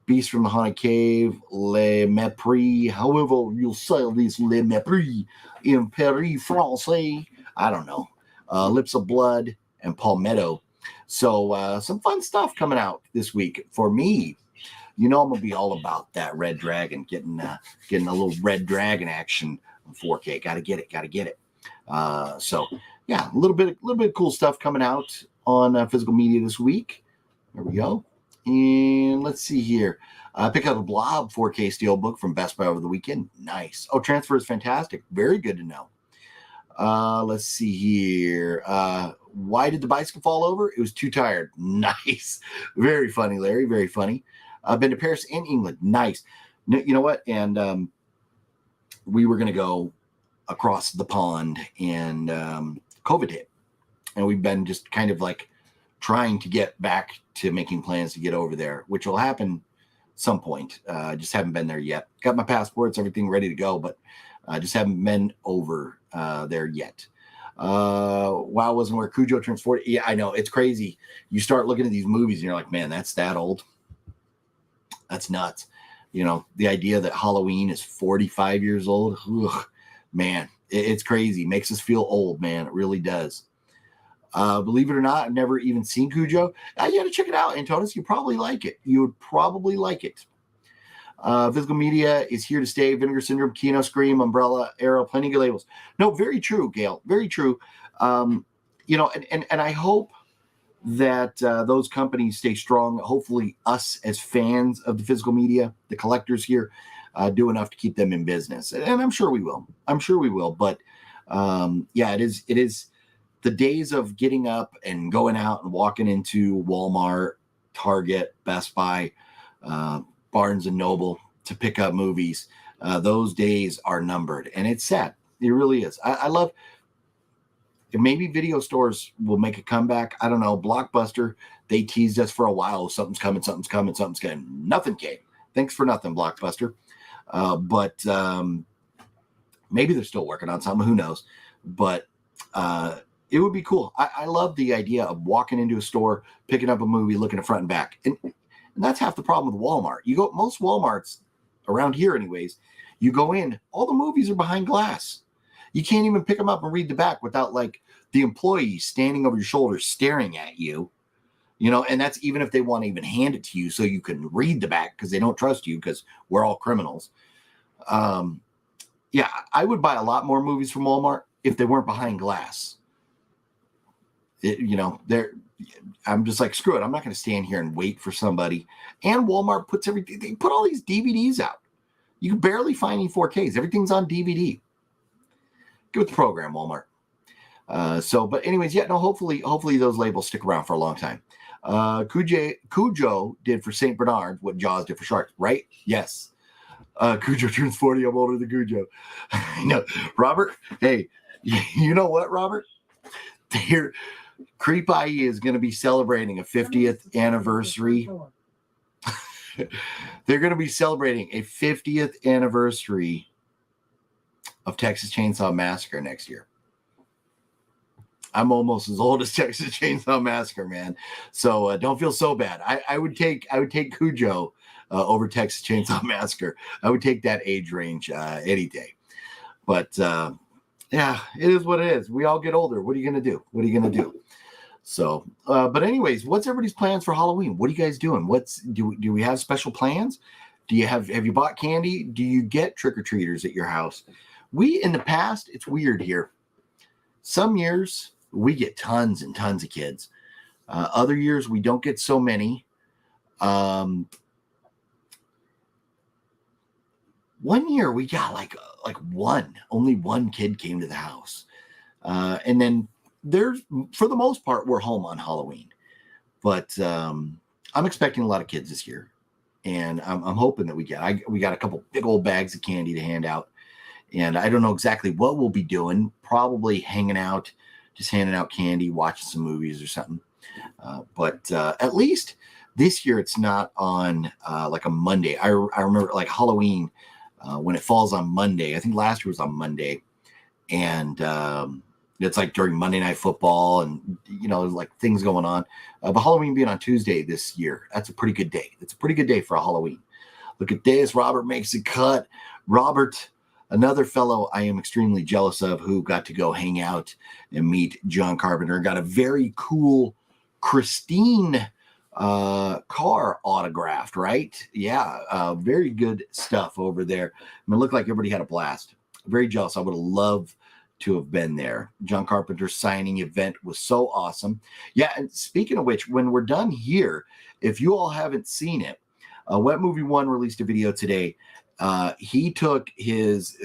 Speaker 2: Beast from the Haunted Cave, Le Mépris, however you'll say this, Le Mépris, in Paris, Francais, I don't know, Lips of Blood, and Palmetto. So some fun stuff coming out this week for me. I'm going to be all about that Red Dragon, getting a little Red Dragon action on 4K. Got to get it. So yeah, a little bit of cool stuff coming out on physical media this week. There we go. And let's see here. Pick up a Blob 4K Steelbook from Best Buy over the weekend. Nice. Oh, transfer is fantastic. Very good to know. Let's see here. Why did the bicycle fall over? It was too tired. Nice. Very funny, Larry. Very funny. I've been to Paris and England. Nice. You know what? And we were going to go across the pond, and COVID hit. And we've been just kind of like trying to get back to making plans to get over there, which will happen some point. Just haven't been there yet. Got my passports, everything ready to go, but just haven't been over there yet. WoW wasn't where Cujo turns 40. Yeah, I know. It's crazy. You start looking at these movies and you're like, man, that's that old. That's nuts. You know, the idea that Halloween is 45 years old. Ugh, man, it's crazy. Makes us feel old, man. It really does. Believe it or not, I've never even seen Cujo. You got to check it out, Antonis. You probably like it. You would probably like it. Physical media is here to stay. Vinegar Syndrome, Kino, Scream, Umbrella, Arrow, plenty of labels. No, very true, Gale. Very true. You know, and I hope that those companies stay strong. Hopefully us as fans of the physical media, the collectors here, do enough to keep them in business. And I'm sure we will. I'm sure we will. But yeah, it is the days of getting up and going out and walking into Walmart, Target, Best Buy, Barnes and Noble to pick up movies. Those days are numbered, and it's sad. It really is. I love. Maybe video stores will make a comeback. I don't know. Blockbuster, they teased us for a while. Something's coming, something's coming, something's coming. Nothing came. Thanks for nothing, Blockbuster. But maybe they're still working on something. Who knows? But it would be cool. I love the idea of walking into a store, picking up a movie, looking at front and back. And that's half the problem with Walmart. You go, most Walmarts around here anyways, you go in, all the movies are behind glass. You can't even pick them up and read the back without like the employee standing over your shoulder staring at you, you know, and that's even if they want to even hand it to you so you can read the back because they don't trust you because we're all criminals. Yeah, I would buy a lot more movies from Walmart if they weren't behind glass. You know, I'm just like, screw it. I'm not going to stand here and wait for somebody. And Walmart puts everything, they put all these DVDs out. You can barely find any 4Ks. Everything's on DVD. Get with the program, Walmart. But anyways, yeah, no, hopefully those labels stick around for a long time. Cujo did for St. Bernard what Jaws did for sharks, right? Yes. Cujo turns 40. I'm older than Cujo. I know. Robert, hey, you know what, Robert? Creepie is going to be celebrating a 50th anniversary. They're going to be celebrating a 50th anniversary of Texas Chainsaw Massacre next year. I'm almost as old as Texas Chainsaw Massacre, man. So don't feel so bad. I would take Cujo over Texas Chainsaw Massacre. I would take that age range any day. But yeah, it is what it is. We all get older. What are you going to do? What are you going to do? So, but anyways, what's everybody's plans for Halloween? What are you guys doing? Do we have special plans? Have you bought candy? Do you get trick-or-treaters at your house? In the past, it's weird here. Some years we get tons and tons of kids. Other years we don't get so many. One year we got like only one kid came to the house. And then for the most part, we're home on Halloween, but I'm expecting a lot of kids this year, and I'm hoping that we got a couple big old bags of candy to hand out, and I don't know exactly what we'll be doing. Probably hanging out, just handing out candy, watching some movies or something. But at least this year it's not on like a Monday. I remember like Halloween when it falls on Monday. I think last year was on Monday, and it's like during Monday Night Football and, you know, like things going on. But Halloween being on Tuesday this year, that's a pretty good day. It's a pretty good day for a Halloween. Look at this. Robert makes a cut. Robert, another fellow I am extremely jealous of, who got to go hang out and meet John Carpenter. Got a very cool Christine car autographed, right? Yeah, very good stuff over there. I mean, it looked like everybody had a blast. Very jealous. I would have loved to have been there. John Carpenter's signing event was so awesome. Yeah, and speaking of which, when we're done here, if you all haven't seen it, Wet Movie One released a video today. He took his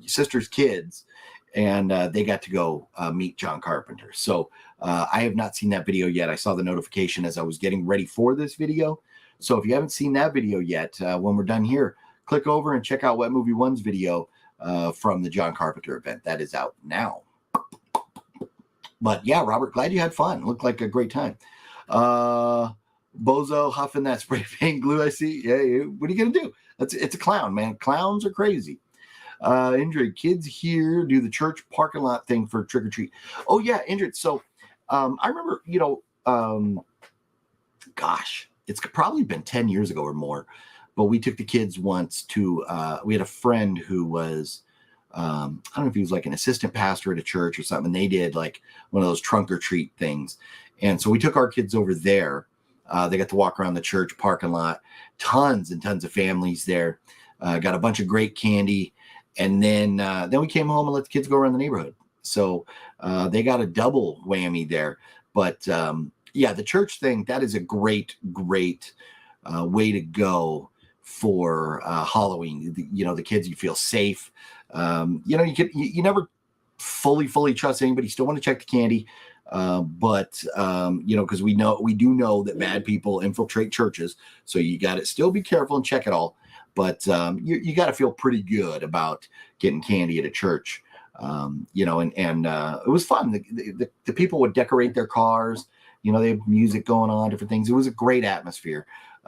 Speaker 2: sister's kids, and they got to go meet John Carpenter. So I have not seen that video yet. I saw the notification as I was getting ready for this video. So if you haven't seen that video yet, when we're done here, click over and check out Wet Movie One's video from the John Carpenter event. That is out now. But yeah, Robert, glad you had fun. Looked like a great time. Bozo huffing that spray paint glue, I see. Yeah, what are you going to do? It's a clown, man. Clowns are crazy. Indrid, kids here do the church parking lot thing for trick or treat. Oh, yeah, Indrid. So I remember, gosh, it's probably been 10 years ago or more. But we took the kids once to, we had a friend who was, I don't know if he was like an assistant pastor at a church or something. And they did like one of those trunk or treat things. And so we took our kids over there. They got to walk around the church parking lot, tons and tons of families there, got a bunch of great candy. And then we came home and let the kids go around the neighborhood. So they got a double whammy there. But yeah, the church thing, that is a great way to go for Halloween. The kids, you feel safe. You never fully trust anybody. You still want to check the candy. But because we do know that bad people infiltrate churches. So you got to still be careful and check it all. But you got to feel pretty good about getting candy at a church. And it was fun. The people would decorate their cars. They have music going on, different things. It was a great atmosphere.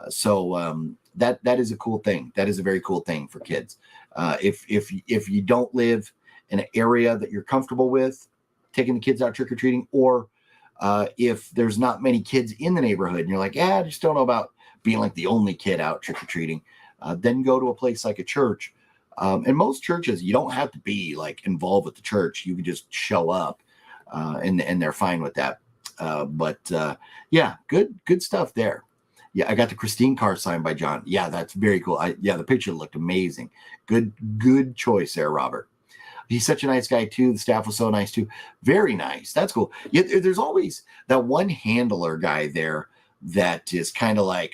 Speaker 2: So that is a cool thing. That is a very cool thing for kids. If you don't live in an area that you're comfortable with taking the kids out trick-or-treating, or if there's not many kids in the neighborhood and you're like, I just don't know about being like the only kid out trick-or-treating, then go to a place like a church. And most churches, you don't have to be like involved with the church. You can just show up and they're fine with that. Yeah, good stuff there. Yeah, I got the Christine car signed by John. Yeah, that's very cool. The picture looked amazing. Good choice there, Robert. He's such a nice guy too. The staff was so nice too. Very nice. That's cool. Yeah, there's always that one handler guy there that is kind of like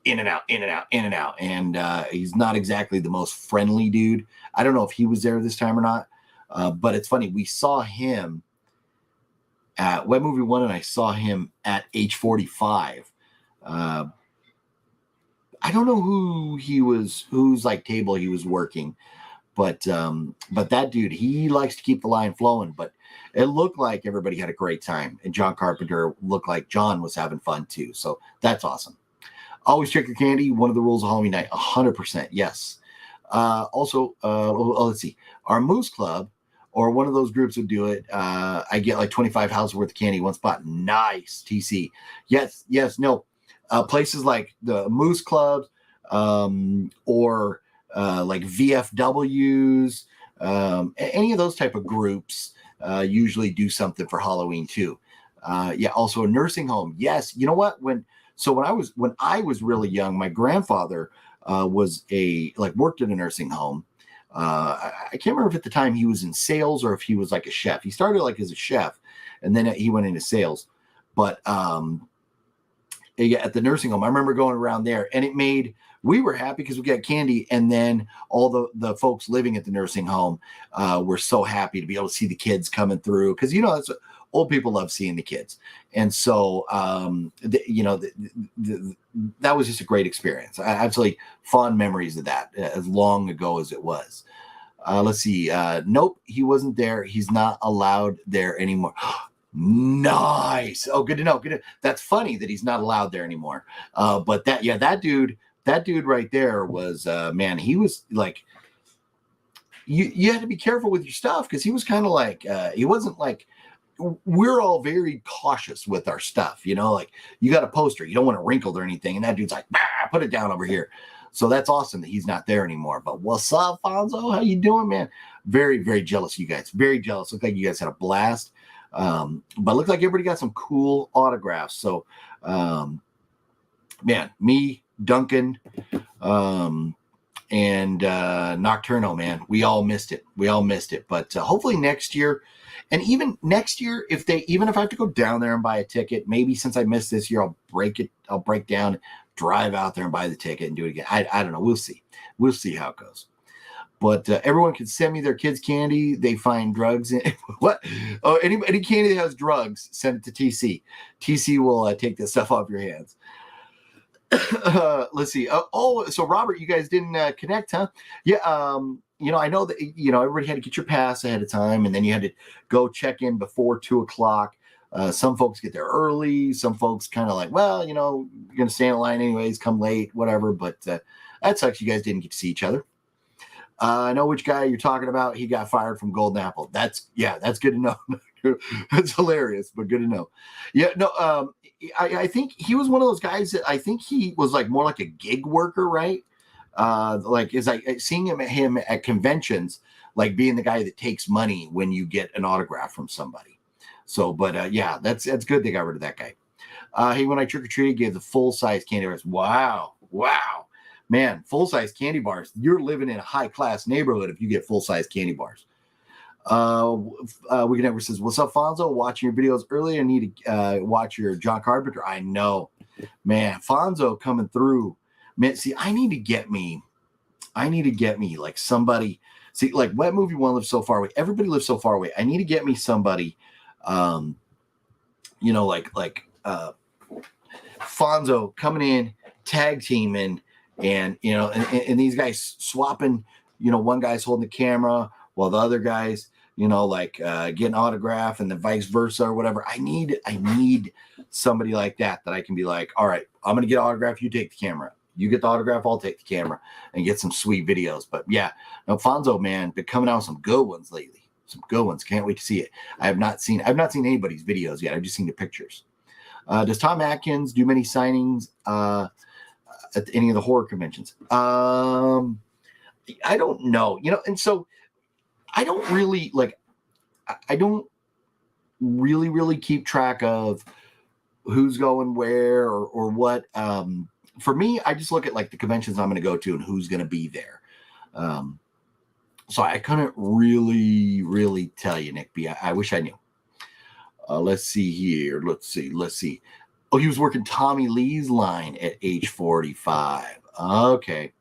Speaker 2: in and out. And he's not exactly the most friendly dude. I don't know if he was there this time or not. But it's funny. We saw him at Web Movie One, and I saw him at H45. I don't know whose like table he was working, but that dude, he likes to keep the line flowing. But it looked like everybody had a great time, and John Carpenter looked like John was having fun too. So that's awesome. Always check your candy. One of the rules of Halloween night, 100%. Yes. Also, let's see. Our Moose Club, or one of those groups would do it. I get like 25 houses worth of candy, one spot. Nice, TC. Yes, no. Places like the Moose Clubs, or like VFWs, any of those type of groups usually do something for Halloween too. Also a nursing home. Yes, you know what? When I was really young, my grandfather worked at a nursing home. I can't remember if at the time he was in sales or if he was like a chef. He started like as a chef, and then he went into sales. But at the nursing home, I remember going around there, and we were happy because we got candy, and then all the folks living at the nursing home were so happy to be able to see the kids coming through, because that's what old people love, seeing the kids. And so that was just a great experience. Absolutely fond memories of that, as long ago as it was. Let's see. Nope, he wasn't there. He's not allowed there anymore. Nice. Oh, good to know. That's funny that he's not allowed there anymore. But that dude right there was, man, he was like, you had to be careful with your stuff, because he was kind of like, he wasn't like, we're all very cautious with our stuff, like you got a poster, you don't want it wrinkled or anything, and that dude's like, put it down over here. So that's awesome that he's not there anymore. But what's up, Fonzo? How you doing, man? Very, very jealous of you guys. Very jealous. Looked like you guys had a blast. But looked like everybody got some cool autographs. So, man, me, Duncan, and Nocturno, man, we all missed it. But hopefully next year, and even next year, even if I have to go down there and buy a ticket, maybe since I missed this year, I'll break down, drive out there and buy the ticket and do it again. I don't know. We'll see how it goes. But everyone can send me their kids' candy. They find drugs in what? Oh, any candy that has drugs, send it to TC. TC will take this stuff off your hands. Let's see. So Robert, you guys didn't connect, huh? Yeah. I know that everybody had to get your pass ahead of time, and then you had to go check in before 2:00. Some folks get there early. Some folks kind of like, well, you're gonna stay in line anyways. Come late, whatever. But that sucks. You guys didn't get to see each other. I know which guy you're talking about. He got fired from Golden Apple. That's good to know. That's hilarious, but good to know. Yeah, no, I think he was one of those guys that I think he was like more like a gig worker, right? Seeing him at conventions, like being the guy that takes money when you get an autograph from somebody. So, but yeah, that's good they got rid of that guy. Hey, when I trick-or-treated, gave the full-size candy bars. Wow. Man, full-size candy bars. You're living in a high-class neighborhood if you get full-size candy bars. Weekend Network says, what's up, Fonzo? Watching your videos earlier. I need to watch your John Carpenter. I know. Man, Fonzo coming through. Man, see, I need to get me like somebody. See, like what movie one lives so far away? Everybody lives so far away. I need to get me somebody, like Fonzo coming in, tag teaming, and these guys swapping. One guy's holding the camera while the other guys, getting autograph, and the vice versa or whatever. I need somebody like that I can be like, all right, I'm gonna get autograph. You take the camera. You get the autograph. I'll take the camera and get some sweet videos. But yeah, no, Fonzo, man, been coming out with some good ones lately. Some good ones. Can't wait to see it. I've not seen anybody's videos yet. I've just seen the pictures. Does Tom Atkins do many signings at any of the horror conventions? I don't know. And so I don't really really keep track of who's going where or what. For me, I just look at like the conventions I'm going to go to and who's going to be there. So I couldn't really tell you, Nick B. I wish I knew. Let's see here. Let's see. Oh, he was working Tommy Lee's line at age 45. Okay.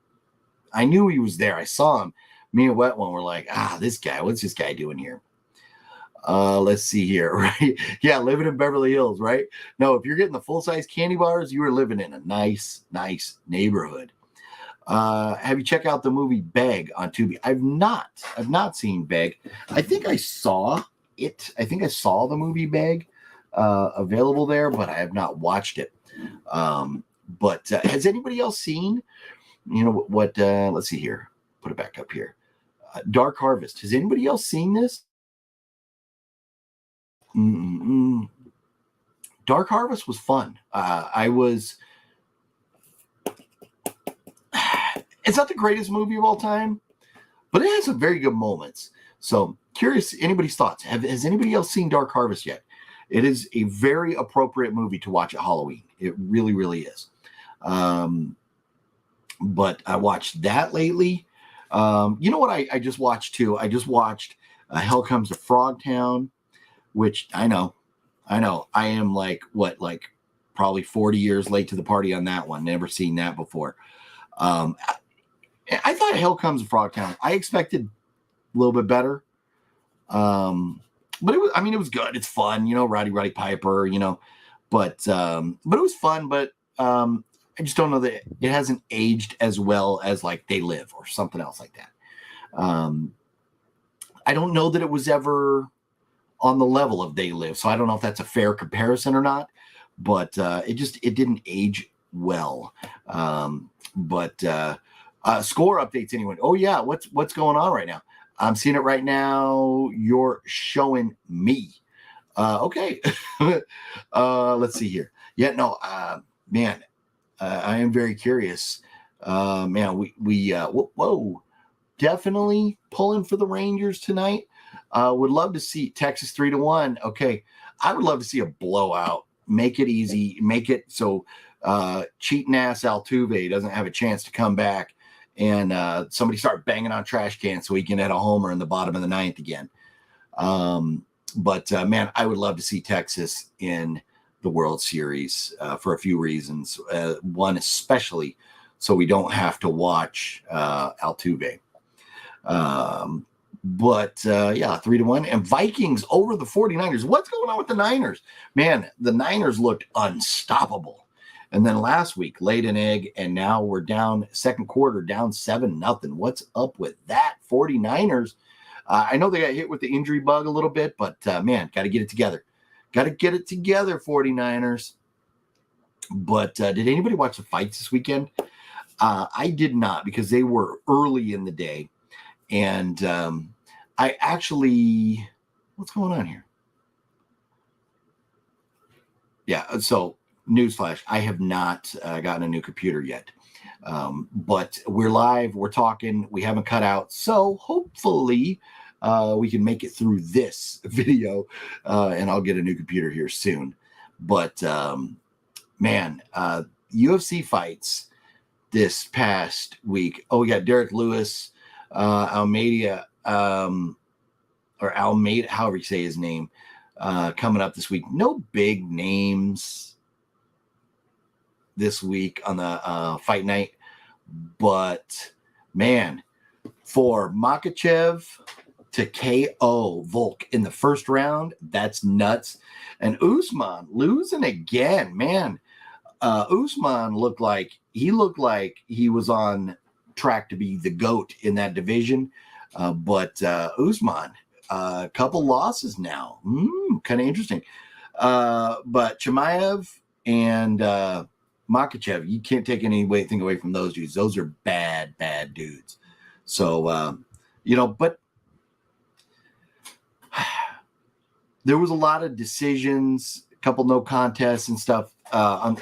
Speaker 2: I knew he was there. I saw him. Me and Wet One were like, this guy, what's this guy doing here? Let's see here, right? Yeah, living in Beverly Hills, right? No, if you're getting the full-size candy bars, you are living in a nice neighborhood. Have you checked out the movie Beg on Tubi? I've not seen Beg. I think I saw it. I think I saw the movie Beg available there, but I have not watched it. But has anybody else seen, what, let's see here. Put it back up here. Dark Harvest. Has anybody else seen this? Dark Harvest was fun. It's not the greatest movie of all time, but it has some very good moments. So curious, anybody's thoughts. Has anybody else seen Dark Harvest yet? It is a very appropriate movie to watch at Halloween. It really is. But I watched that lately. You know what I just watched too? I just watched Hell Comes to Frogtown, which I know. I am like probably 40 years late to the party on that one. Never seen that before. I thought Hell Comes to Frogtown. I expected a little bit better. But it was good. It's fun, Roddy Piper, but it was fun, but I just don't know that it hasn't aged as well as like They Live or something else like that. I don't know that it was ever on the level of They Live, so I don't know if that's a fair comparison or not, but it didn't age well. But score updates anyway. Oh yeah, what's going on right now? I'm seeing it right now. You're showing me. Okay. Let's see here. Yeah, no, man, I am very curious. Man, whoa, definitely pulling for the Rangers tonight. Would love to see Texas 3-1. Okay. I would love to see a blowout. Make it easy. Make it so cheating ass Altuve doesn't have a chance to come back and somebody start banging on trash cans so he can hit a homer in the bottom of the ninth again. But man, I would love to see Texas in the World Series for a few reasons. One especially, so we don't have to watch Altuve. But yeah, 3-1. And Vikings over the 49ers. What's going on with the Niners? Man, the Niners looked unstoppable. And then last week, laid an egg, and now we're down second quarter, down 7-0. What's up with that? 49ers. I know they got hit with the injury bug a little bit, but man, got to get it together. Got to get it together, 49ers. But did anybody watch the fights this weekend? I did not, because they were early in the day. And I actually, what's going on here? Yeah, so newsflash, I have not gotten a new computer yet. But we're live, we're talking, we haven't cut out. So hopefully we can make it through this video and I'll get a new computer here soon. But man, UFC fights this past week. Oh, we got Derek Lewis, Almeida, or Almeida, however you say his name, coming up this week. No big names this week on the fight night, but man, for Makhachev to KO Volk in the first round, that's nuts. And Usman losing again, man. Usman looked like he was on track to be the GOAT in that division, but Usman, a couple losses now, kind of interesting. But Chimaev and Makhachev, you can't take anything away from those dudes. Those are bad dudes. So but there was a lot of decisions, a couple no contests and stuff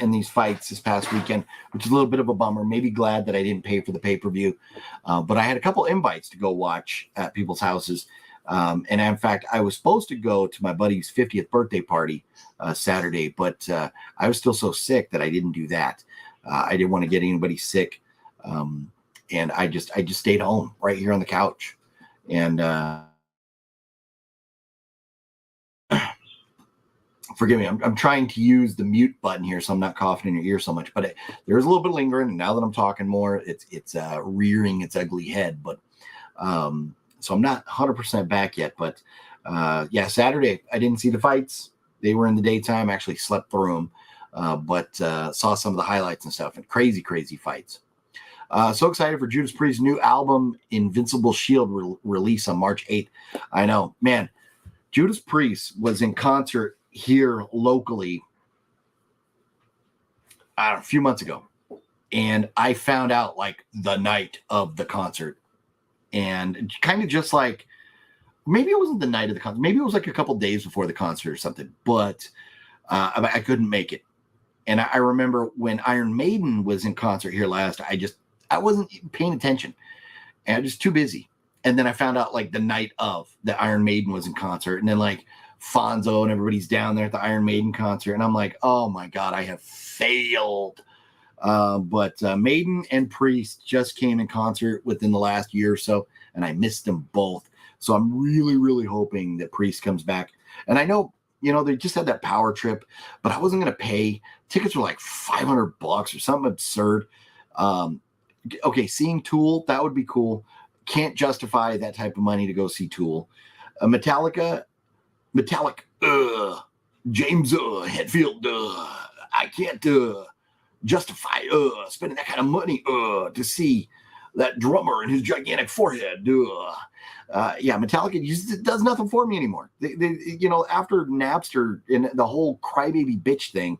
Speaker 2: in these fights this past weekend, which is a little bit of a bummer. Maybe glad that I didn't pay for the pay-per-view, but I had a couple invites to go watch at people's houses. And in fact, I was supposed to go to my buddy's 50th birthday party Saturday, but I was still so sick that I didn't do that. I didn't want to get anybody sick, and I just stayed home right here on the couch. And forgive me, I'm trying to use the mute button here so I'm not coughing in your ear so much, but there's a little bit lingering. And now that I'm talking more, it's rearing its ugly head. But so I'm not 100% back yet. But yeah, Saturday I didn't see the fights. They were in the daytime. I actually slept through them, but saw some of the highlights and stuff. And crazy fights. So excited for Judas Priest's new album, Invincible Shield, release on March 8th. I know, man. Judas Priest was in concert here locally a few months ago, and I found out like the night of the concert, and kind of just like, maybe it wasn't the night of the concert, maybe it was like a couple days before the concert or something, but I couldn't make it. And I remember when Iron Maiden was in concert here last, I wasn't paying attention, and I was just too busy. And then I found out like the night of that Iron Maiden was in concert, and then like Fonzo and everybody's down there at the Iron Maiden concert, and I'm like, oh my god, I have failed. But Maiden and Priest just came in concert within the last year or so, and I missed them both. So I'm really hoping that Priest comes back. And I know, they just had that power trip, but I wasn't going to pay. Tickets were like $500 or something absurd. Okay, seeing Tool, that would be cool. Can't justify that type of money to go see Tool. Metallic, James Hetfield, I can't justify spending that kind of money to see that drummer and his gigantic forehead. Yeah, Metallica just does nothing for me anymore. They after Napster and the whole crybaby bitch thing,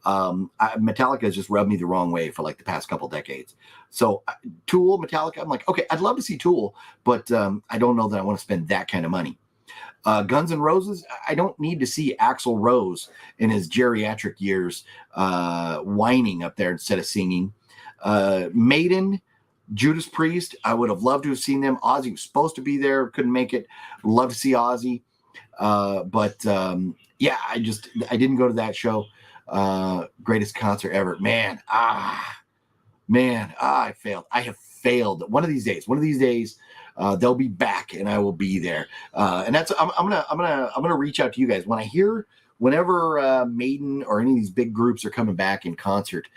Speaker 2: Metallica has just rubbed me the wrong way for like the past couple decades. So Tool, Metallica, I'm like, okay, I'd love to see Tool, but I don't know that I want to spend that kind of money. Guns N' Roses, I don't need to see Axl Rose in his geriatric years whining up there instead of singing. Maiden, Judas Priest, I would have loved to have seen them. Ozzy was supposed to be there, couldn't make it. Love to see Ozzy. But yeah, I didn't go to that show. Greatest concert ever. Man, I failed. I have failed. One of these days, they'll be back, and I will be there. And that's I'm gonna reach out to you guys when I hear whenever Maiden or any of these big groups are coming back in concert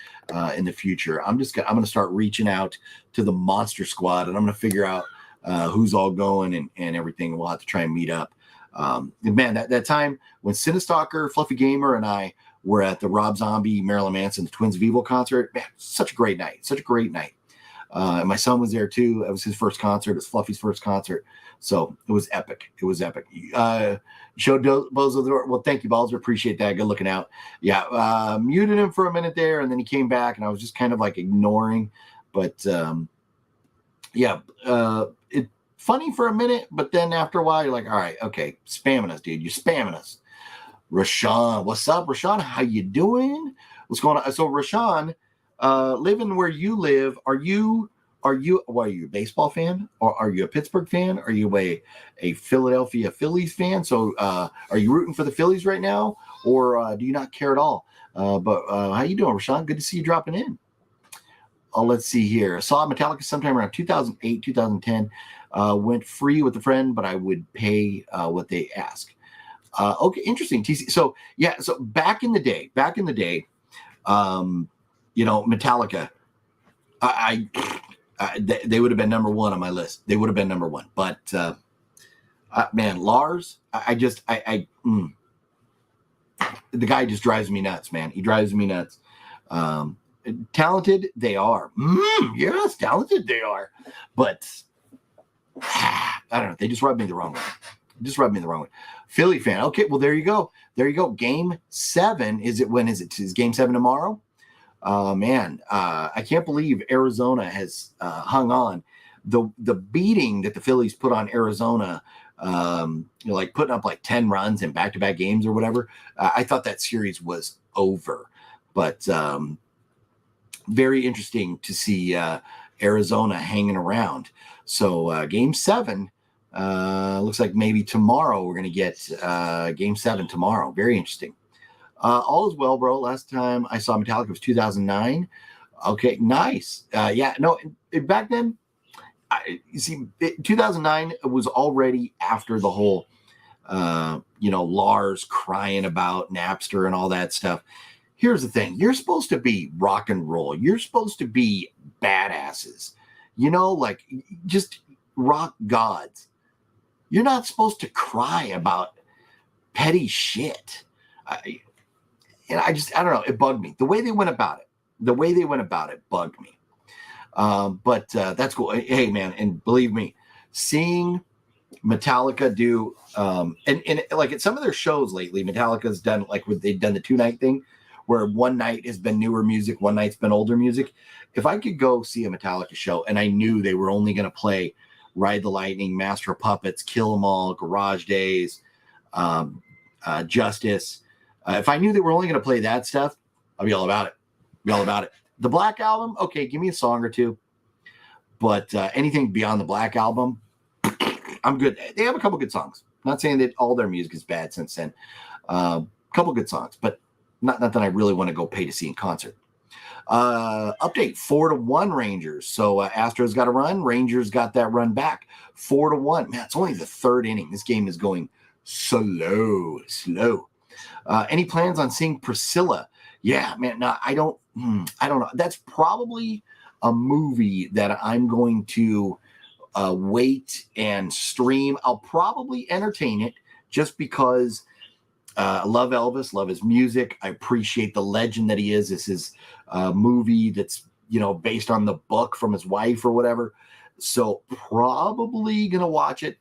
Speaker 2: in the future. I'm gonna start reaching out to the Monster Squad, and I'm gonna figure out who's all going and everything. We'll have to try and meet up. And man, that time when Cinestalker, Fluffy Gamer, and I were at the Rob Zombie, Marilyn Manson, the Twins of Evil concert, man, such a great night. And my son was there too. It was his first concert. It was Fluffy's first concert. So it was epic. Showed Bozo the door. Well, thank you, Balzer. Appreciate that. Good looking out. Yeah. Muted him for a minute there, and then he came back, and I was just kind of like ignoring. But it funny for a minute, but then after a while, you're like, all right, okay, spamming us, dude. You're spamming us. Rashawn, what's up, Rashawn? How you doing? What's going on? So, Rashawn, living where you live, are you a baseball fan, or are you a Pittsburgh fan? Are you a Philadelphia Phillies fan? So, are you rooting for the Phillies right now, or do you not care at all? But how you doing, Rashawn? Good to see you dropping in. Let's see here. I saw Metallica sometime around 2008, 2010. Went free with a friend, but I would pay what they ask. Okay, interesting. TC. So yeah, so back in the day, Metallica, they would have been number one on my list. They would have been number one. But man, Lars, the guy just drives me nuts, man. He drives me nuts. Talented they are. Yes, talented they are. But I don't know. They just rubbed me the wrong way. Philly fan. Okay, well, there you go. Game 7. When is it? Is Game 7 tomorrow? Man, I can't believe Arizona has hung on. The beating that the Phillies put on Arizona, like putting up like 10 runs in back-to-back games or whatever. I thought that series was over. But very interesting to see Arizona hanging around. So Game 7 looks like maybe tomorrow we're going to get Game 7 tomorrow. Very interesting. All is well, bro. Last time I saw Metallica was 2009. Okay, nice. Back then, 2009 was already after the whole, Lars crying about Napster and all that stuff. Here's the thing. You're supposed to be rock and roll. You're supposed to be badasses. Like just rock gods. You're not supposed to cry about petty shit. I don't know. It bugged me. The way they went about it bugged me. But that's cool. Hey, man. And believe me, seeing Metallica do, and like at some of their shows lately, Metallica's done like they've done the 2-night thing where one night has been newer music, one night's been older music. If I could go see a Metallica show and I knew they were only going to play Ride the Lightning, Master of Puppets, Kill 'Em All, Garage Days, Justice. If I knew they were only going to play that stuff, I'd be all about it. The Black Album, okay, give me a song or two. But anything beyond the Black Album, I'm good. They have a couple good songs. Not saying that all their music is bad since then. Couple good songs, but not that I really want to go pay to see in concert. Update 4-1 Rangers. So Astros got a run. Rangers got that run back. 4-1. Man, it's only the third inning. This game is going slow. Any plans on seeing Priscilla? Yeah, man. No, I don't know. That's probably a movie that I'm going to wait and stream. I'll probably entertain it just because I love Elvis, love his music. I appreciate the legend that he is. This is a movie that's, based on the book from his wife or whatever. So probably going to watch it.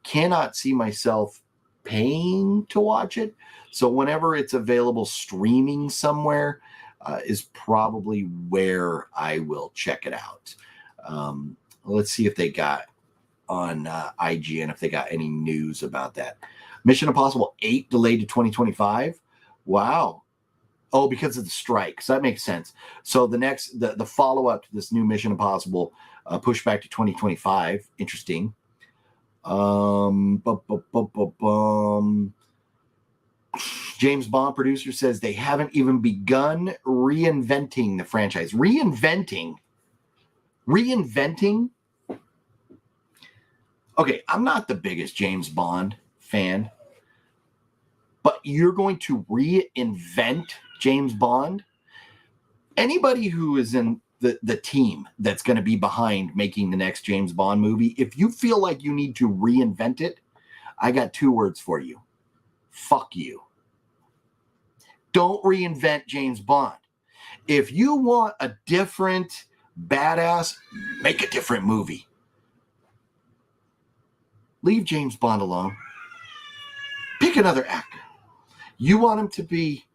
Speaker 2: Cannot see myself paying to watch it. So whenever it's available streaming somewhere is probably where I will check it out. Let's see if they got on IGN, if they got any news about that. Mission Impossible 8 delayed to 2025. Wow. Oh, because of the strike. So that makes sense. So the follow-up to this new Mission Impossible pushed back to 2025. Interesting. James Bond producer says they haven't even begun reinventing the franchise. Reinventing. reinventing. Okay, I'm not the biggest James Bond fan, but you're going to reinvent James Bond? Anybody who is in the team that's going to be behind making the next James Bond movie, if you feel like you need to reinvent it, I got 2 words for you. Fuck you. Don't reinvent James Bond. If you want a different badass, make a different movie. Leave James Bond alone. Pick another actor. You want him to be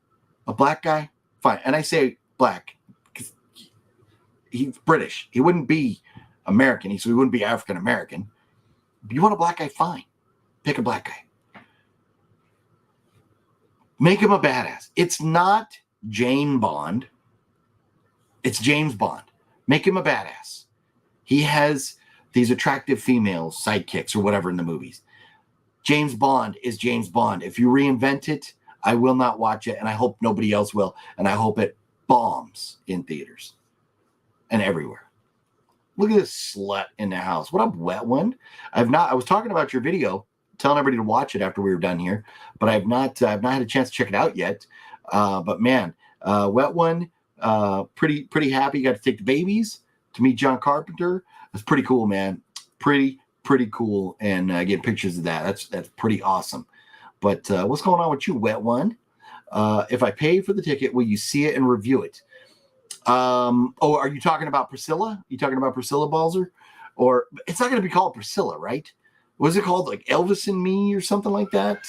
Speaker 2: a black guy? Fine. And I say black because he's British. He wouldn't be American, so he wouldn't be African American. You want a black guy? Fine. Pick a black guy. Make him a badass. It's not Jane Bond. It's James Bond. Make him a badass. He has these attractive females, sidekicks, or whatever in the movies. James Bond is James Bond. If you reinvent it, I will not watch it, and I hope nobody else will, and I hope it bombs in theaters and everywhere. Look at this slut in the house. What up, Wet One? I was talking about your video, telling everybody to watch it after we were done here, but I've not had a chance to check it out yet. But man, Wet One, pretty happy. You got to take the babies to meet John Carpenter. That's pretty cool, man. Pretty cool, and get pictures of that. That's pretty awesome. But what's going on with you, Wet One? If I pay for the ticket, will you see it and review it? Are you talking about Priscilla? You talking about Priscilla Balzer? Or it's not going to be called Priscilla, right? Was it called like Elvis and Me or something like that?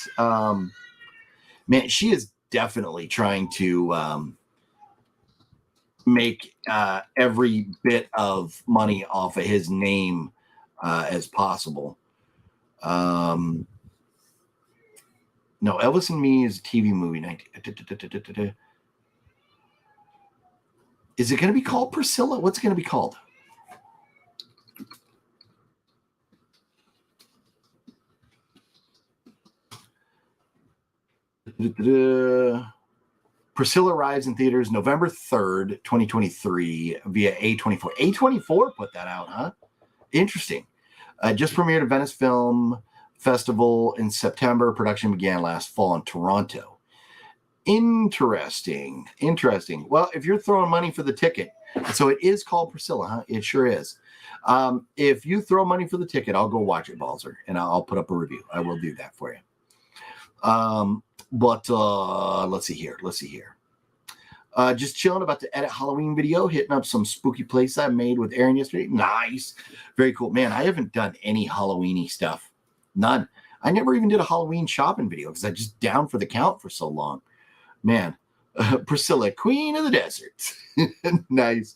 Speaker 2: Man, she is definitely trying to make every bit of money off of his name as possible. No, Elvis and Me is a TV movie. Is it going to be called Priscilla? What's it going to be called? Priscilla arrives in theaters November 3rd, 2023 via A24. A24 put that out, huh? Interesting. Just premiered at Venice Film Festival in September. Production began last fall in Toronto. Interesting. Well, if you're throwing money for the ticket, so it is called Priscilla, huh? It sure is. If you throw money for the ticket, I'll go watch it, Balzer, and I'll put up a review. I will do that for you. But let's see here. Just chilling, about to edit Halloween video, hitting up some spooky place I made with Aaron yesterday. Nice. Very cool. Man, I haven't done any Halloween-y stuff. None. I never even did a Halloween shopping video because I just down for the count for so long. Man, Priscilla, Queen of the Desert. Nice.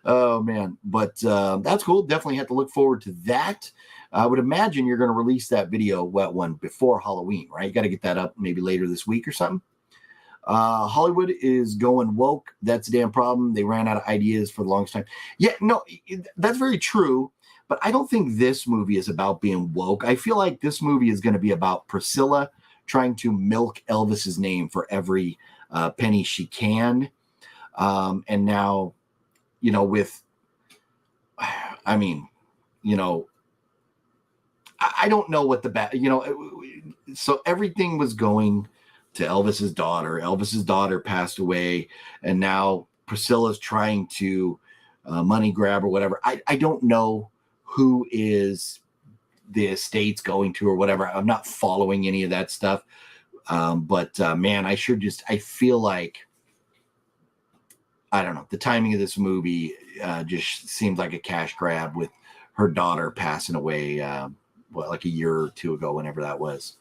Speaker 2: Oh, man. But that's cool. Definitely have to look forward to that. I would imagine you're going to release that video, Wet One, before Halloween, right? You got to get that up maybe later this week or something. Hollywood is going woke. That's a damn problem. They ran out of ideas for the longest time. Yeah, no, that's very true. But I don't think this movie is about being woke. I feel like this movie is going to be about Priscilla trying to milk Elvis's name for every penny she can. And now, I don't know what so everything was going to Elvis's daughter. Elvis's daughter passed away, and now Priscilla's trying to money grab or whatever. I don't know who is the estate's going to or whatever. I'm not following any of that stuff. But man, I feel like, I don't know, the timing of this movie just seems like a cash grab with her daughter passing away, like a year or two ago, whenever that was.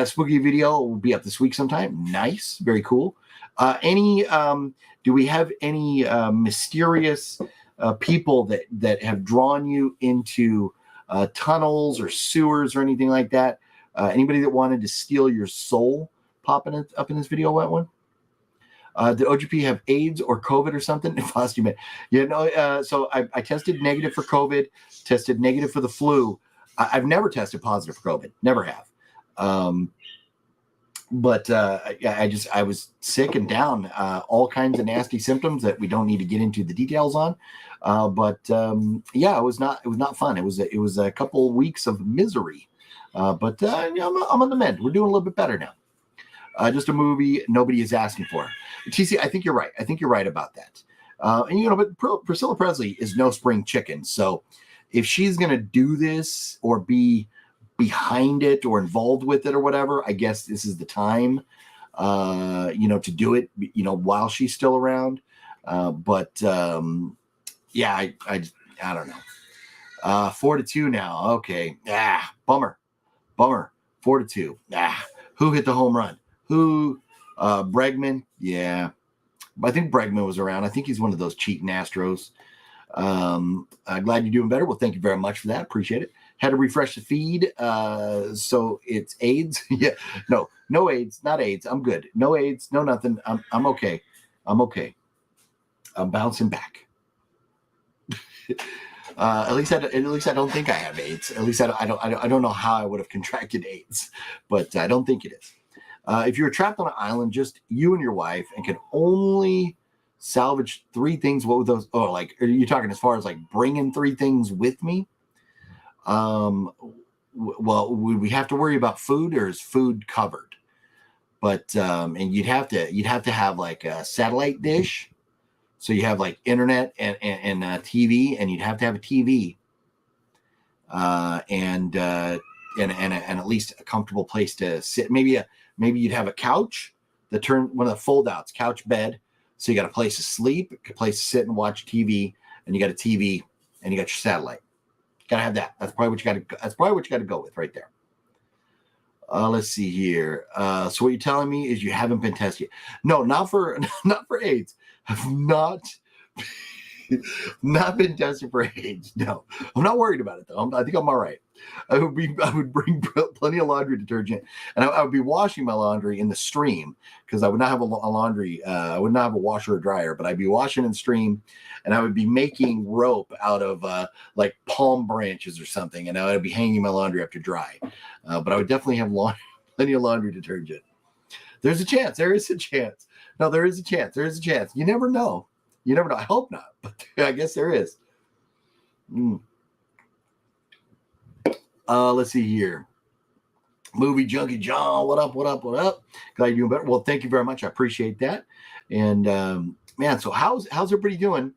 Speaker 2: Spooky video will be up this week sometime. Nice. Very cool. Do we have any mysterious people that have drawn you into tunnels or sewers or anything like that? Anybody that wanted to steal your soul popping it up in this video, Wet One? Did OGP have AIDS or COVID or something? So I tested negative for COVID, tested negative for the flu. I've never tested positive for COVID. Never have. But I was sick and down, all kinds of nasty symptoms that we don't need to get into the details on. It was not fun. It was a couple weeks of misery. But I'm on the mend. We're doing a little bit better now. Just a movie nobody is asking for. TC, I think you're right. I think you're right about that. But Priscilla Presley is no spring chicken. So if she's going to do this or be behind it or involved with it or whatever, I guess this is the time, to do it, while she's still around. I don't know. 4-2 now. Okay. Bummer. 4-2. Who hit the home run? Who? Bregman. Yeah. I think Bregman was around. I think he's one of those cheating Astros. Glad you're doing better. Well, thank you very much for that. Appreciate it. Had to refresh the feed. So it's AIDS. Yeah. No AIDS. Not AIDS. I'm good. No AIDS. No nothing. I'm okay. I'm bouncing back. At least I don't think I have AIDS. At least I don't know how I would have contracted AIDS, but I don't think it is. If you're trapped on an island, just you and your wife, and can only salvage 3 things, what would those? Oh, like, are you talking as far as like bringing 3 things with me? Well, would we have to worry about food, or is food covered? But and you'd have to have like a satellite dish, so you have like internet and TV, and you'd have to have a TV, and at least a comfortable place to sit. Maybe you'd have a couch, one of the fold outs, couch bed. So you got a place to sleep, a place to sit and watch TV, and you got a TV, and you got your satellite. Gotta have that. That's probably what you got to go with right there. Let's see here. So what you're telling me is you haven't been tested yet. No, not for AIDS. I've not been tested for AIDS. No, I'm not worried about it though. I think I'm all right. I would bring plenty of laundry detergent, and I would be washing my laundry in the stream, because I would not have a laundry. I would not have a washer or dryer, but I'd be washing in stream, and I would be making rope out of like palm branches or something, and I would be hanging my laundry up to dry. But I would definitely have plenty of laundry detergent. There's a chance. There is a chance. No, there is a chance. There is a chance. You never know. I hope not, but I guess there is. Let's see here. Movie Junkie John, what up? Glad you're doing better. Well, thank you very much. I appreciate that. And man, so how's everybody doing?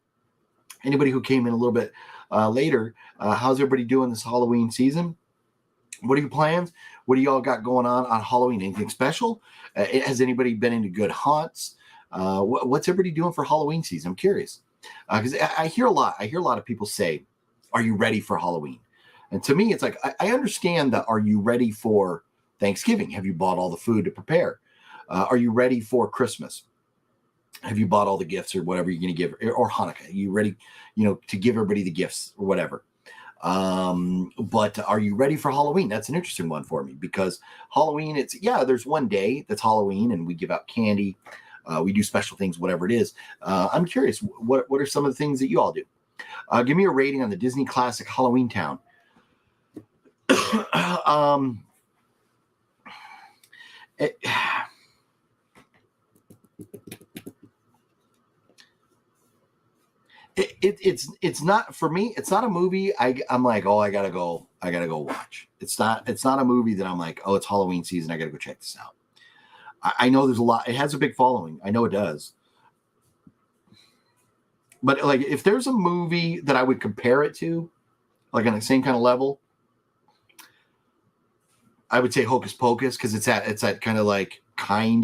Speaker 2: Anybody who came in a little bit later, how's everybody doing this Halloween season? What are your plans? What do y'all got going on Halloween? Anything special? Has anybody been into good haunts? What's everybody doing for Halloween season? I'm curious, because I hear a lot of people say, "Are you ready for Halloween?" And to me, it's like, I understand that. Are you ready for Thanksgiving? Have you bought all the food to prepare? Are you ready for Christmas? Have you bought all the gifts or whatever you're going to give? Or Hanukkah? Are you ready, to give everybody the gifts or whatever? But are you ready for Halloween? That's an interesting one for me, because Halloween, there's one day that's Halloween, and we give out candy. We do special things, whatever it is. I'm curious, what are some of the things that you all do? Give me a rating on the Disney classic Halloween Town. It's not for me. It's not a movie. I'm like, oh, I gotta go watch. It's not a movie that I'm like, oh, it's Halloween season, I gotta go check this out. I know there's a lot. It has a big following. I know it does. But like, if there's a movie that I would compare it to, like on the same kind of level, I would say Hocus Pocus, because it's that kind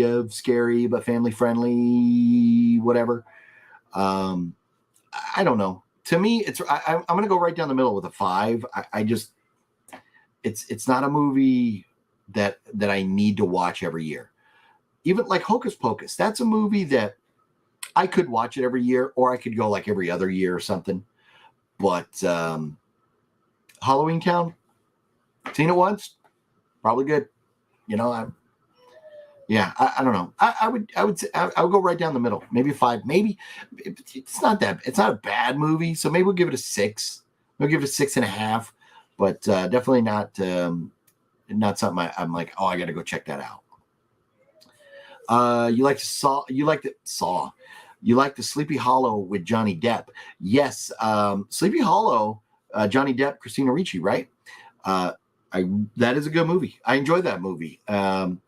Speaker 2: of scary but family friendly, whatever. I don't know. To me, I'm going to go right down the middle with a 5. It's not a movie that I need to watch every year. Even like Hocus Pocus, that's a movie that I could watch it every year, or I could go like every other year or something. But Halloween Town, seen it once, probably good. I don't know. I would say I would go right down the middle. Maybe a 5. Maybe it's not a bad movie. So maybe we'll give it a 6. We'll give it a 6.5. But definitely not something I'm like, oh, I got to go check that out. You like to saw. You like to saw. You like the Sleepy Hollow with Johnny Depp. Yes, Sleepy Hollow, Johnny Depp, Christina Ricci, right? That is a good movie. I enjoyed that movie. Johnny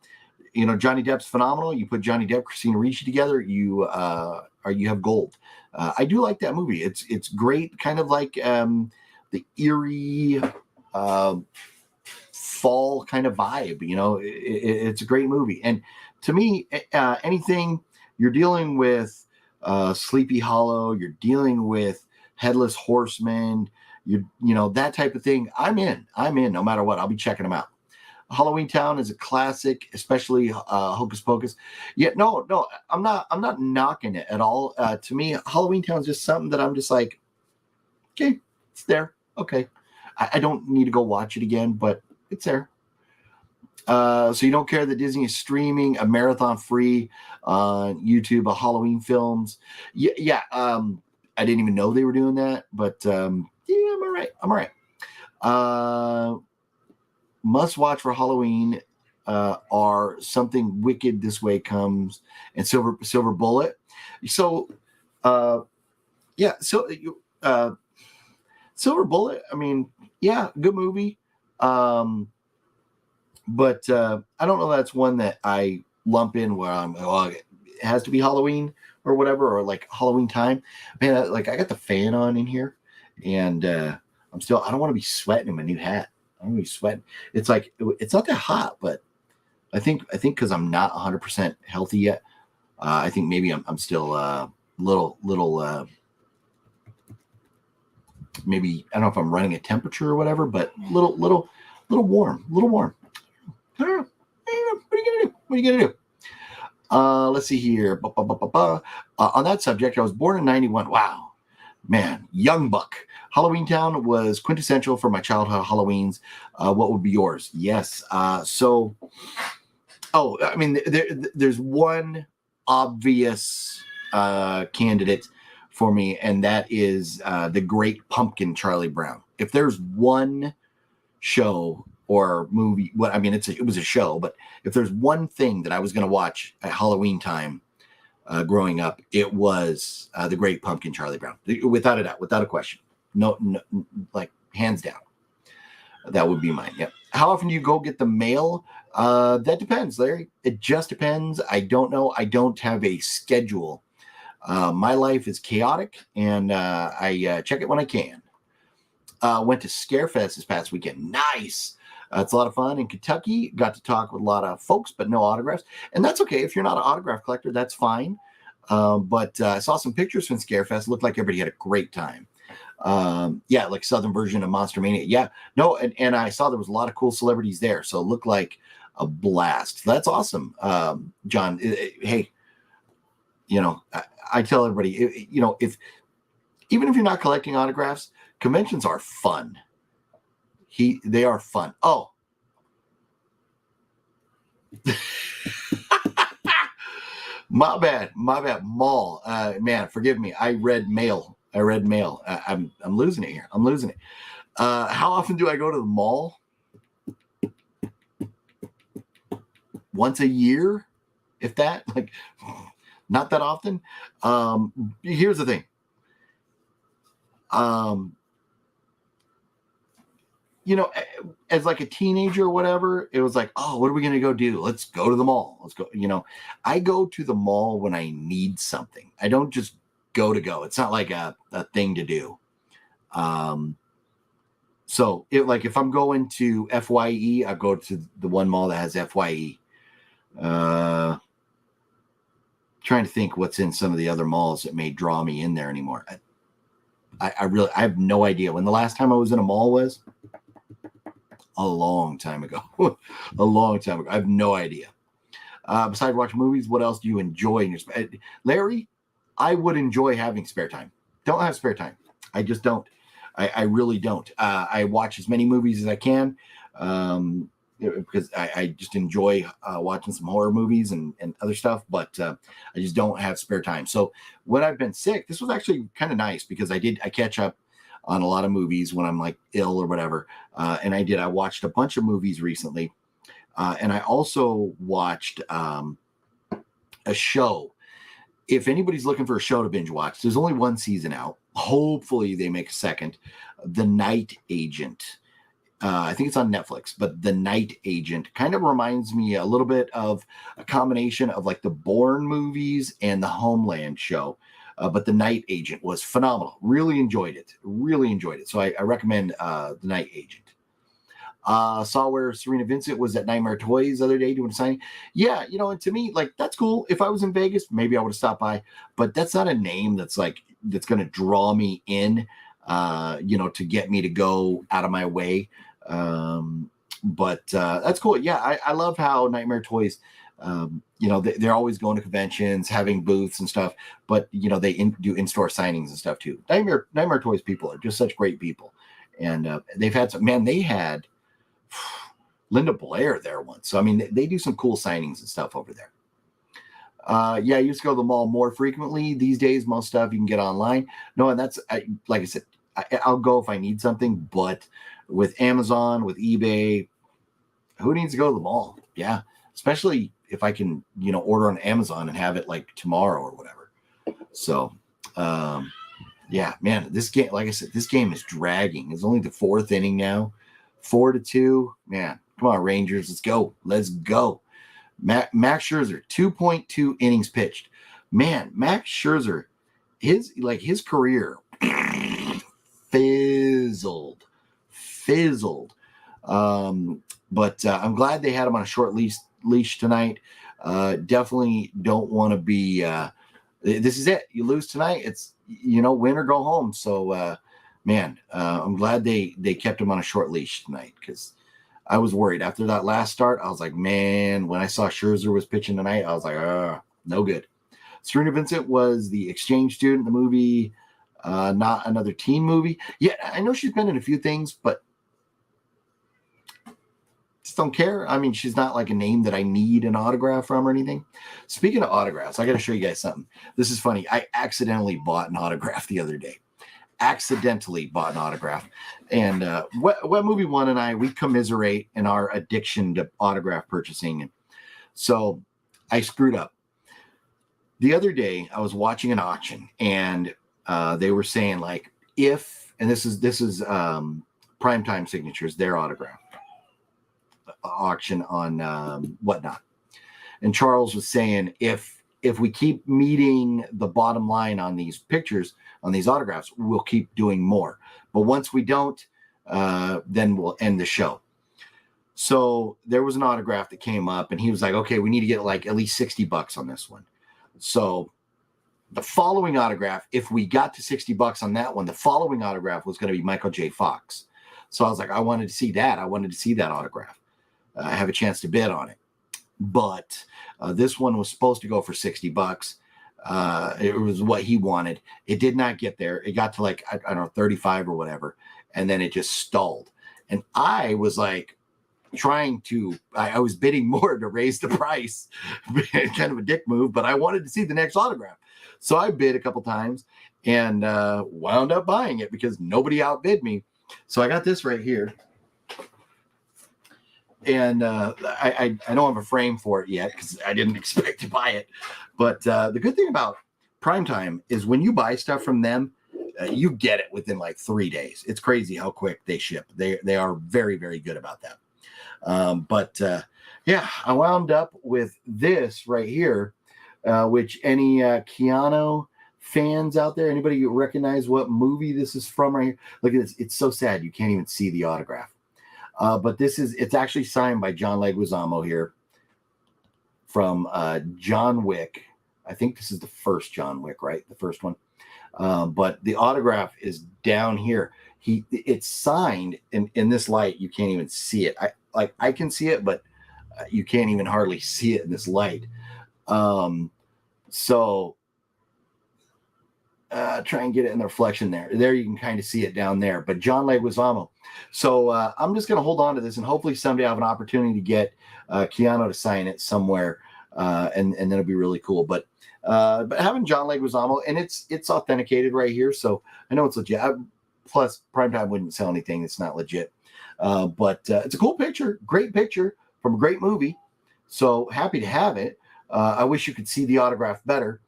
Speaker 2: Depp's phenomenal. You put Johnny Depp, Christina Ricci together, you have gold. I do like that movie. It's great, kind of like the eerie fall kind of vibe. It's a great movie. And to me, anything you're dealing with, Sleepy Hollow, you're dealing with Headless Horseman, that type of thing. I'm in no matter what. I'll be checking them out. Halloween Town is a classic, especially Hocus Pocus. Yeah, no, I'm not knocking it at all. To me, Halloween Town is just something that I'm just like, okay, it's there. Okay. I don't need to go watch it again, but it's there. So you don't care that Disney is streaming a marathon free on YouTube of Halloween films. Yeah. I didn't even know they were doing that, but yeah, I'm all right. Must watch for Halloween are Something Wicked This Way Comes and Silver Bullet. So yeah, so Silver Bullet, I mean, yeah, good movie. But I don't know, that's one that I lump in where it has to be Halloween or whatever, or like Halloween time. Man, I got the fan on in here, and I don't want to be sweating in my new hat. I don't want to be sweating. It's like, it's not that hot, but I think because I'm not 100% healthy yet, I think maybe I'm still little maybe, I don't know if I'm running a temperature or whatever, but little warm. I don't know. What are you gonna do? Let's see here. On that subject, I was born in 91. Wow, man, young buck. Halloween Town was quintessential for my childhood Halloweens. What would be yours? Yes. I mean, there's one obvious candidate for me, and that is The Great Pumpkin, Charlie Brown. If there's one show or movie, it was a show, but if there's one thing that I was going to watch at Halloween time growing up, it was The Great Pumpkin, Charlie Brown, without a doubt, without a question. No, like hands down, that would be mine. Yeah. How often do you go get the mail? That depends, Larry. It just depends. I don't know. I don't have a schedule. My life is chaotic, and I check it when I can. Went to Scarefest this past weekend. Nice. It's a lot of fun in Kentucky. Got to talk with a lot of folks, but no autographs. And that's okay. If you're not an autograph collector, that's fine. But I saw some pictures from Scarefest. Looked like everybody had a great time. Yeah, like Southern version of Monster Mania. Yeah. No, and I saw there was a lot of cool celebrities there. So it looked like a blast. That's awesome. John, hey, I tell everybody, even if you're not collecting autographs, conventions are fun. They are fun. Oh. My bad. Mall. Man, forgive me. I read mail. I'm losing it here. I'm losing it. How often do I go to the mall? Once a year, if that. Like, not that often. Here's the thing. As like a teenager or whatever, it was like, oh, what are we going to go do? Let's go to the mall. Let's go. I go to the mall when I need something. I don't just go to go. It's not like a thing to do. So if I'm going to FYE, I go to the one mall that has FYE. Trying to think what's in some of the other malls that may draw me in there anymore. I have no idea when the last time I was in a mall was. A long time ago. I have no idea. Besides watching movies, what else do you enjoy in your Larry? I would enjoy having spare time. Don't have spare time. I just don't. I really don't. I watch as many movies as I can because I just enjoy watching some horror movies and other stuff, but I just don't have spare time. So when I've been sick, this was actually kind of nice because I catch up on a lot of movies when I'm like ill or whatever. And I watched a bunch of movies recently. And I also watched a show. If anybody's looking for a show to binge watch, there's only one season out. Hopefully they make a second. The Night Agent. I think it's on Netflix, but The Night Agent kind of reminds me a little bit of a combination of like the Bourne movies and the Homeland show. But The Night Agent was phenomenal. Really enjoyed it. Really enjoyed it. So I recommend The Night Agent. Saw where Serena Vincent was at Nightmare Toys the other day doing a signing. Yeah, you know, and to me, like, that's cool. If I was in Vegas, maybe I would have stopped by, but that's not a name that's going to draw me in, you know, to get me to go out of my way. But that's cool. Yeah, I love how Nightmare Toys, you know, they're always going to conventions, having booths and stuff, but, you know, they do in-store signings and stuff too. Nightmare Toys people are just such great people. And they've had some, man, they had Linda Blair there once. So, I mean, they do some cool signings and stuff over there. Yeah, I used to go to the mall more frequently. These days, most stuff you can get online. No, and that's, like I said, I'll go if I need something, but with Amazon, with eBay, who needs to go to the mall? Yeah, especially if I can, you know, order on Amazon and have it like tomorrow or whatever. So, yeah, man, this game, like I said, this game is dragging. It's only the 4th inning now. 4-2, man. Come on, Rangers, let's go. Let's go. Max Scherzer, 2.2 innings pitched. Man, Max Scherzer, his career fizzled. But I'm glad they had him on a short leash tonight. Definitely don't want to be. This is it. You lose tonight, it's, you know, win or go home. So. Man, I'm glad they kept him on a short leash tonight, because I was worried after that last start. I was like, man, when I saw Scherzer was pitching tonight, I was like, no good. Serena Vincent was the exchange student in the movie, Not Another Teen Movie. Yeah, I know she's been in a few things, but just don't care. I mean, she's not like a name that I need an autograph from or anything. Speaking of autographs, I got to show you guys something. This is funny. I accidentally bought an autograph the other day. Accidentally bought an autograph, and Wet Movie One and I, we commiserate in our addiction to autograph purchasing. And so I screwed up. The other day I was watching an auction, and they were saying, like, if, and this is Primetime Signatures, their autograph auction on Whatnot, and Charles was saying, if we keep meeting the bottom line on these pictures, on these autographs, we'll keep doing more. But once we don't, then we'll end the show. So there was an autograph that came up, and he was like, okay, we need to get like at least $60 on this one. So the following autograph, if we got to $60 on that one, the following autograph was going to be Michael J. Fox. So I was like, I wanted to see that. I wanted to see that autograph. I have a chance to bid on it. But this one was supposed to go for $60. It was what he wanted. It did not get there. It got to like, I don't know, 35 or whatever. And then it just stalled. And I was like I was bidding more to raise the price. Kind of a dick move, but I wanted to see the next autograph. So I bid a couple times and wound up buying it because nobody outbid me. So I got this right here. And I don't have a frame for it yet because I didn't expect to buy it. But the good thing about Primetime is when you buy stuff from them, you get it within like 3 days. It's crazy how quick they ship. They are very, very good about that. But yeah, I wound up with this right here, which any Keanu fans out there, anybody recognize what movie this is from right here? Look at this. It's so sad. You can't even see the autograph. But it's actually signed by John Leguizamo here from John Wick. I think this is the first John Wick, right? The first one. But the autograph is down here. It's signed in this light. You can't even see it. I can see it, but you can't even hardly see it in this light. So try and get it in the reflection there. There you can kind of see it down there. But John Leguizamo. So I'm just going to hold on to this, and hopefully someday I have an opportunity to get Keanu to sign it somewhere, and then it'll be really cool. But having John Leguizamo, and it's authenticated right here, so I know it's legit. Plus, Primetime wouldn't sell anything that's not legit. But it's a cool picture, great picture from a great movie. So happy to have it. I wish you could see the autograph better,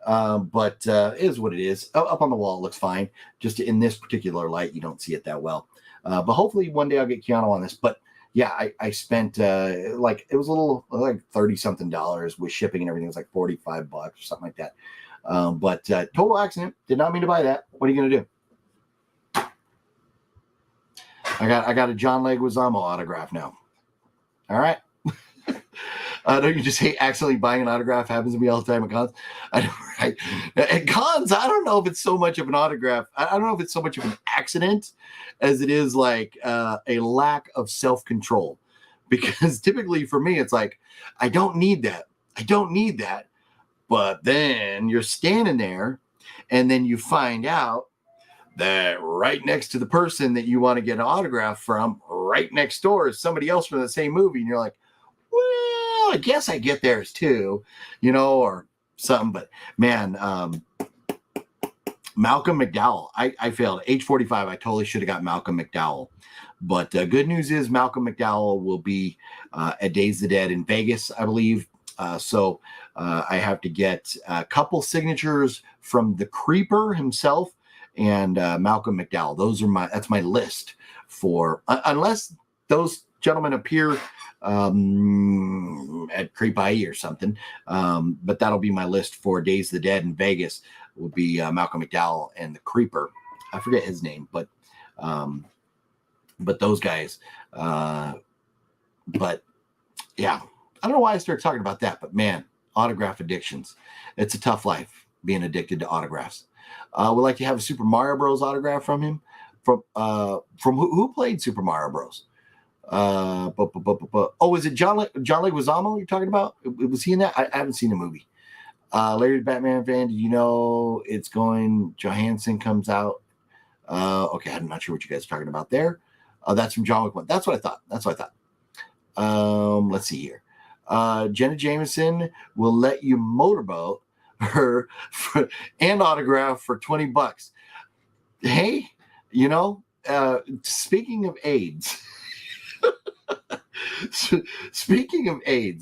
Speaker 2: but it is what it is. Up on the wall, it looks fine. Just in this particular light, you don't see it that well. But hopefully one day I'll get Keanu on this. But yeah, I spent like, it was a little like $30-something with shipping and everything. It was like $45 or something like that. But total accident. Did not mean to buy that. What are you gonna do? I got a John Leguizamo autograph now. All right. Don't you just hate accidentally buying an autograph? Happens to me all the time at cons. I know, right? At cons, I don't know if it's so much of an autograph. I don't know if it's so much of an accident as it is like a lack of self-control. Because typically for me, it's like, I don't need that. I don't need that. But then you're standing there and then you find out that right next to the person that you want to get an autograph from, right next door is somebody else from the same movie. And you're like, well, I guess I get theirs too, you know, or something. But man, Malcolm McDowell, I failed. Age 45, I totally should have got Malcolm McDowell. But good news is Malcolm McDowell will be at Days of the Dead in Vegas, I believe. So I have to get a couple signatures from the Creeper himself and Malcolm McDowell. That's my list for, unless those gentlemen appear at Creepie or something. But that'll be my list for Days of the Dead in Vegas. Will be Malcolm McDowell and the Creeper. I forget his name, but those guys. But yeah, I don't know why I started talking about that, but man, autograph addictions. It's a tough life being addicted to autographs. Would like to have a Super Mario Bros. Autograph from him. From who played Super Mario Bros? Oh, is it John Leguizamo you're talking about? Was he in that? I haven't seen the movie. Larry the Batman fan, do you know it's going? Johansson comes out. Okay, I'm not sure what you guys are talking about there. That's from John Wick 1. That's what I thought. Let's see here. Jenna Jameson will let you motorboat her and autograph for $20. Hey, you know, speaking of AIDS,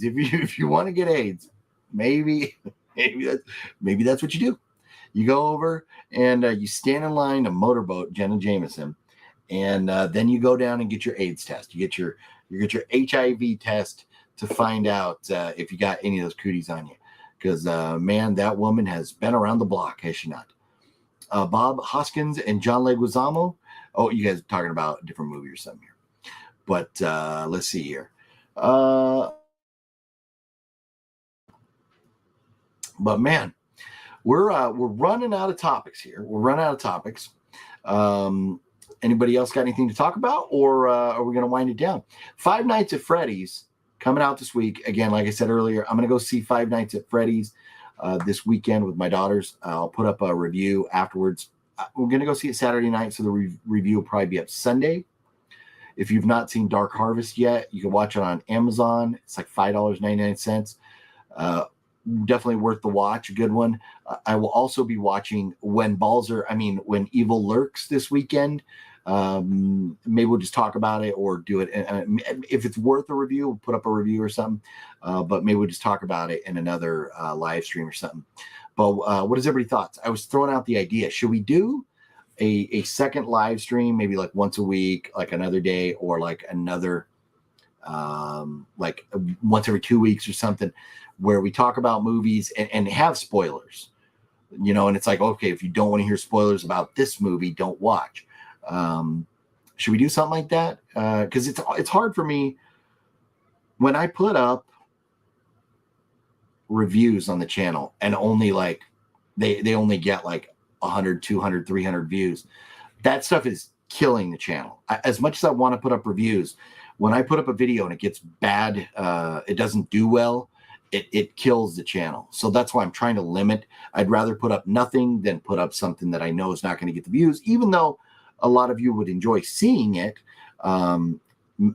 Speaker 2: if you want to get AIDS, maybe that's what you do. You go over and you stand in line to motorboat Jenna Jameson, and then you go down and get your AIDS test. You get your HIV test to find out if you got any of those cooties on you. Because, man, that woman has been around the block, has she not? Bob Hoskins and John Leguizamo. Oh, you guys are talking about a different movie or something here. But let's see here. But, man, we're running out of topics here. Anybody else got anything to talk about, or are we going to wind it down? Five Nights at Freddy's coming out this week. Again, like I said earlier, I'm going to go see Five Nights at Freddy's this weekend with my daughters. I'll put up a review afterwards. We're going to go see it Saturday night, so the review will probably be up Sunday. If you've not seen Dark Harvest yet, you can watch it on Amazon. It's like $5.99. Definitely worth the watch. A good one. I will also be watching When Evil Lurks this weekend. Maybe we'll just talk about it or do it. If it's worth a review, we'll put up a review or something. But maybe we'll just talk about it in another live stream or something. But what is everybody's thoughts? I was throwing out the idea. Should we do a second live stream, maybe like once a week, like another day, or like another like once every 2 weeks or something, where we talk about movies and have spoilers, you know? And it's like, okay, if you don't want to hear spoilers about this movie, don't watch. Should we do something like that? Because it's hard for me when I put up reviews on the channel and only like they only get like 100, 200, 300 views. That stuff is killing the channel. As much as I want to put up reviews, when I put up a video and it gets bad, it doesn't do well, it kills the channel. So that's why I'm trying to limit. I'd rather put up nothing than put up something that I know is not going to get the views, even though a lot of you would enjoy seeing it.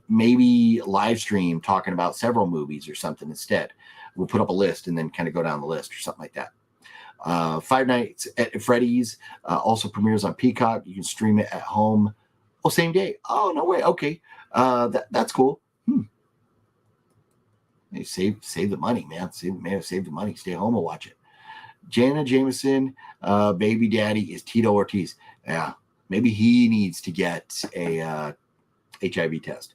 Speaker 2: Maybe live stream talking about several movies or something instead. We'll put up a list and then kind of go down the list or something like that. Five Nights at Freddy's also premieres on Peacock. You can stream it at home. Oh, same day. Oh, no way. Okay. That's cool. Hey, save the money, man. Save the money. Stay home and watch it. Jana Jameson, baby daddy is Tito Ortiz. Yeah, maybe he needs to get a HIV test.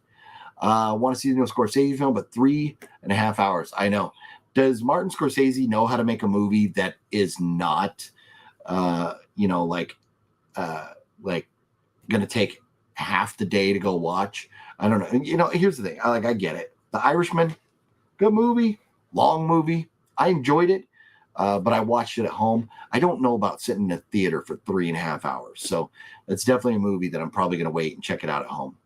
Speaker 2: Want to see the new Scorsese film, but 3.5 hours. I know. Does Martin Scorsese know how to make a movie that is not, like going to take half the day to go watch? I don't know. Here's the thing. I get it. The Irishman, good movie, long movie. I enjoyed it, but I watched it at home. I don't know about sitting in a theater for 3.5 hours. So it's definitely a movie that I'm probably going to wait and check it out at home.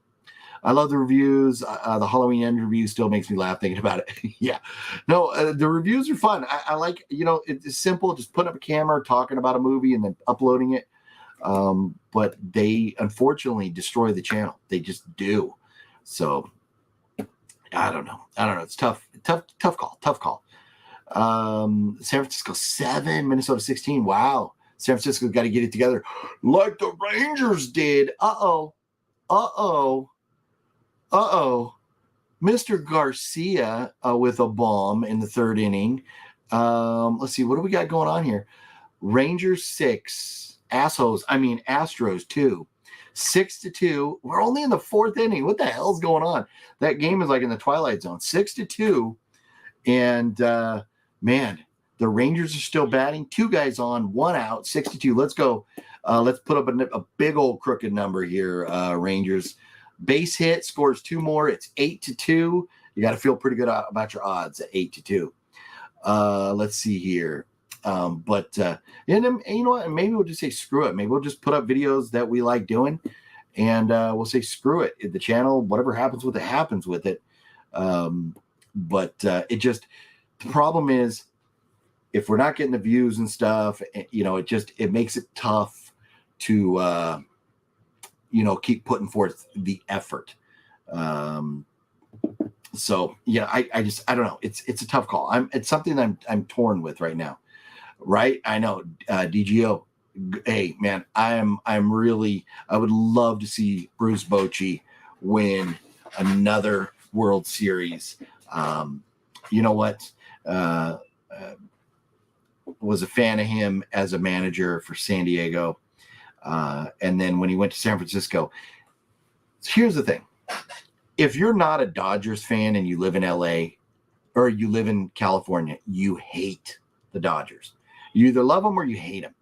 Speaker 2: I love the reviews. The Halloween End review still makes me laugh thinking about it. Yeah. No, the reviews are fun. I like, it's simple, just putting up a camera, talking about a movie, and then uploading it. But they unfortunately destroy the channel. They just do. So I don't know. It's tough call. San Francisco 7, Minnesota 16. Wow. San Francisco got to get it together like the Rangers did. Uh-oh. Mr. Garcia with a bomb in the third inning. Let's see. What do we got going on here? Rangers 6. Astros 2. 6-2. We're only in the fourth inning. What the hell's going on? That game is like in the twilight zone. 6-2. And, man, the Rangers are still batting. 2 guys on, 1 out, 6-2. Let's go. Let's put up a big old crooked number here, Rangers. Base hit, scores 2 more. It's 8-2. You got to feel pretty good about your odds at 8-2. Let's see here. And then, you know what? Maybe we'll just say screw it. Maybe we'll just put up videos that we like doing, and we'll say screw it. The channel, whatever happens with it, happens with it. The problem is, if we're not getting the views and stuff, it makes it tough to keep putting forth the effort. So yeah, I don't know. It's a tough call. It's something I'm torn with right now. Right? I know. DGO. Hey man, I would love to see Bruce Bochy win another World Series. You know what? Was a fan of him as a manager for San Diego. And then when he went to San Francisco, here's the thing. If you're not a Dodgers fan and you live in LA or you live in California, you hate the Dodgers. You either love them or you hate them.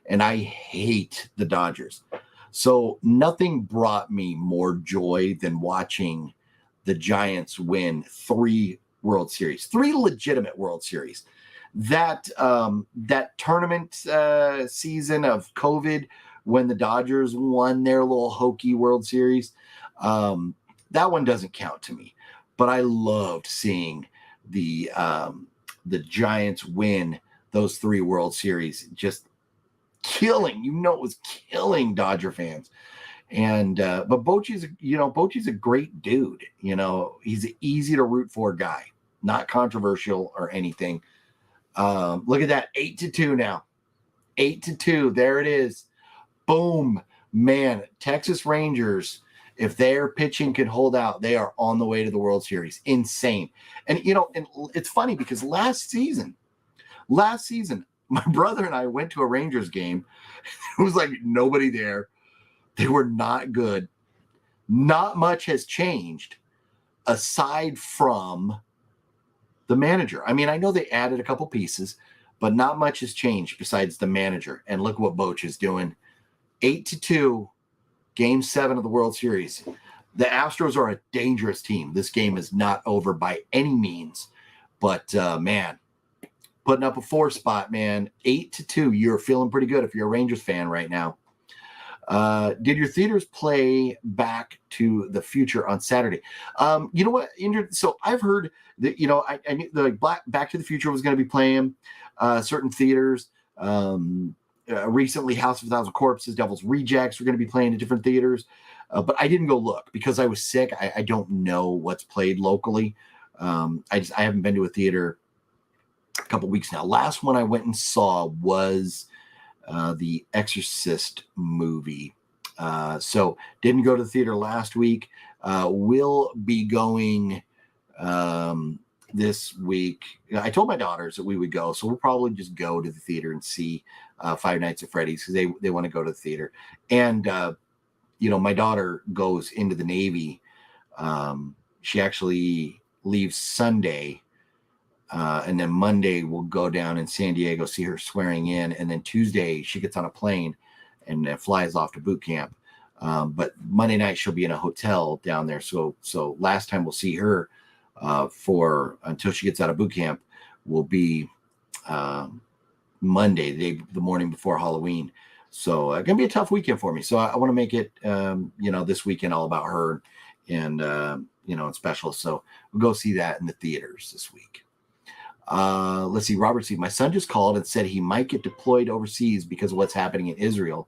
Speaker 2: And I hate the Dodgers. So nothing brought me more joy than watching the Giants win 3 World Series, 3 legitimate World Series. That tournament season of COVID when the Dodgers won their little hokey World Series, that one doesn't count to me. But I loved seeing the Giants win those 3 World Series, just killing. It was killing Dodger fans. And but Bochy's a great dude. He's an easy to root for guy, not controversial or anything. Look at that, 8-2 now. 8-2. There it is. Boom, man. Texas Rangers, if their pitching can hold out, they are on the way to the World Series. Insane. And and it's funny because last season, my brother and I went to a Rangers game. It was like nobody there. They were not good. Not much has changed aside from the manager. I know they added a couple pieces, but not much has changed besides the manager. And look what Boch is doing. 8-2, Game 7 of the World Series. The Astros are a dangerous team. This game is not over by any means. But, man, putting up a 4 spot, man. 8-2. You're feeling pretty good if you're a Rangers fan right now. Did your theaters play Back to the Future on Saturday? You know what? So I've heard that, I knew Back to the Future was going to be playing certain theaters. Recently, House of a Thousand Corpses, Devil's Rejects were going to be playing at different theaters. But I didn't go look because I was sick. I don't know what's played locally. I haven't been to a theater a couple weeks now. Last one I went and saw was the Exorcist movie. So didn't go to the theater last week. Will be going this week. I told my daughters that we would go, so we'll probably just go to the theater and see Five Nights at Freddy's because they want to go to the theater. And my daughter goes into the Navy. She actually leaves Sunday, and then Monday we'll go down in San Diego, see her swearing in, and then Tuesday she gets on a plane and flies off to boot camp. But Monday night she'll be in a hotel down there. So last time we'll see her until she gets out of boot camp will be Monday, the morning before Halloween. So gonna be a tough weekend for me. So I want to make it this weekend all about her and and special. So we'll go see that in the theaters this week. Let's see. Robert C. My son just called and said he might get deployed overseas because of what's happening in Israel.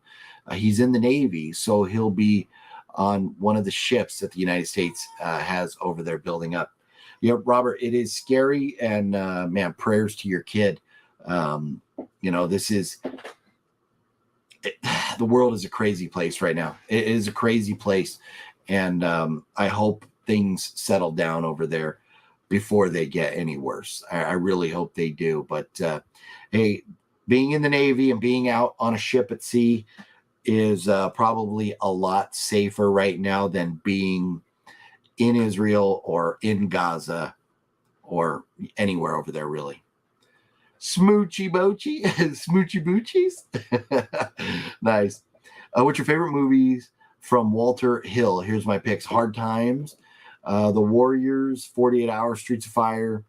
Speaker 2: He's in the Navy, so he'll be on one of the ships that the United States has over there building up. Yeah, Robert, it is scary, and man, prayers to your kid. This is the world is a crazy place right now. It is a crazy place, and I hope things settle down over there before they get any worse. I really hope they do. But hey, being in the Navy and being out on a ship at sea is probably a lot safer right now than being in Israel or in Gaza or anywhere over there, really. Smoochy Boochy, Smoochy Boochies. Nice. What's your favorite movies from Walter Hill? Here's my picks. Hard Times, The Warriors, 48 Hours, Streets of Fire,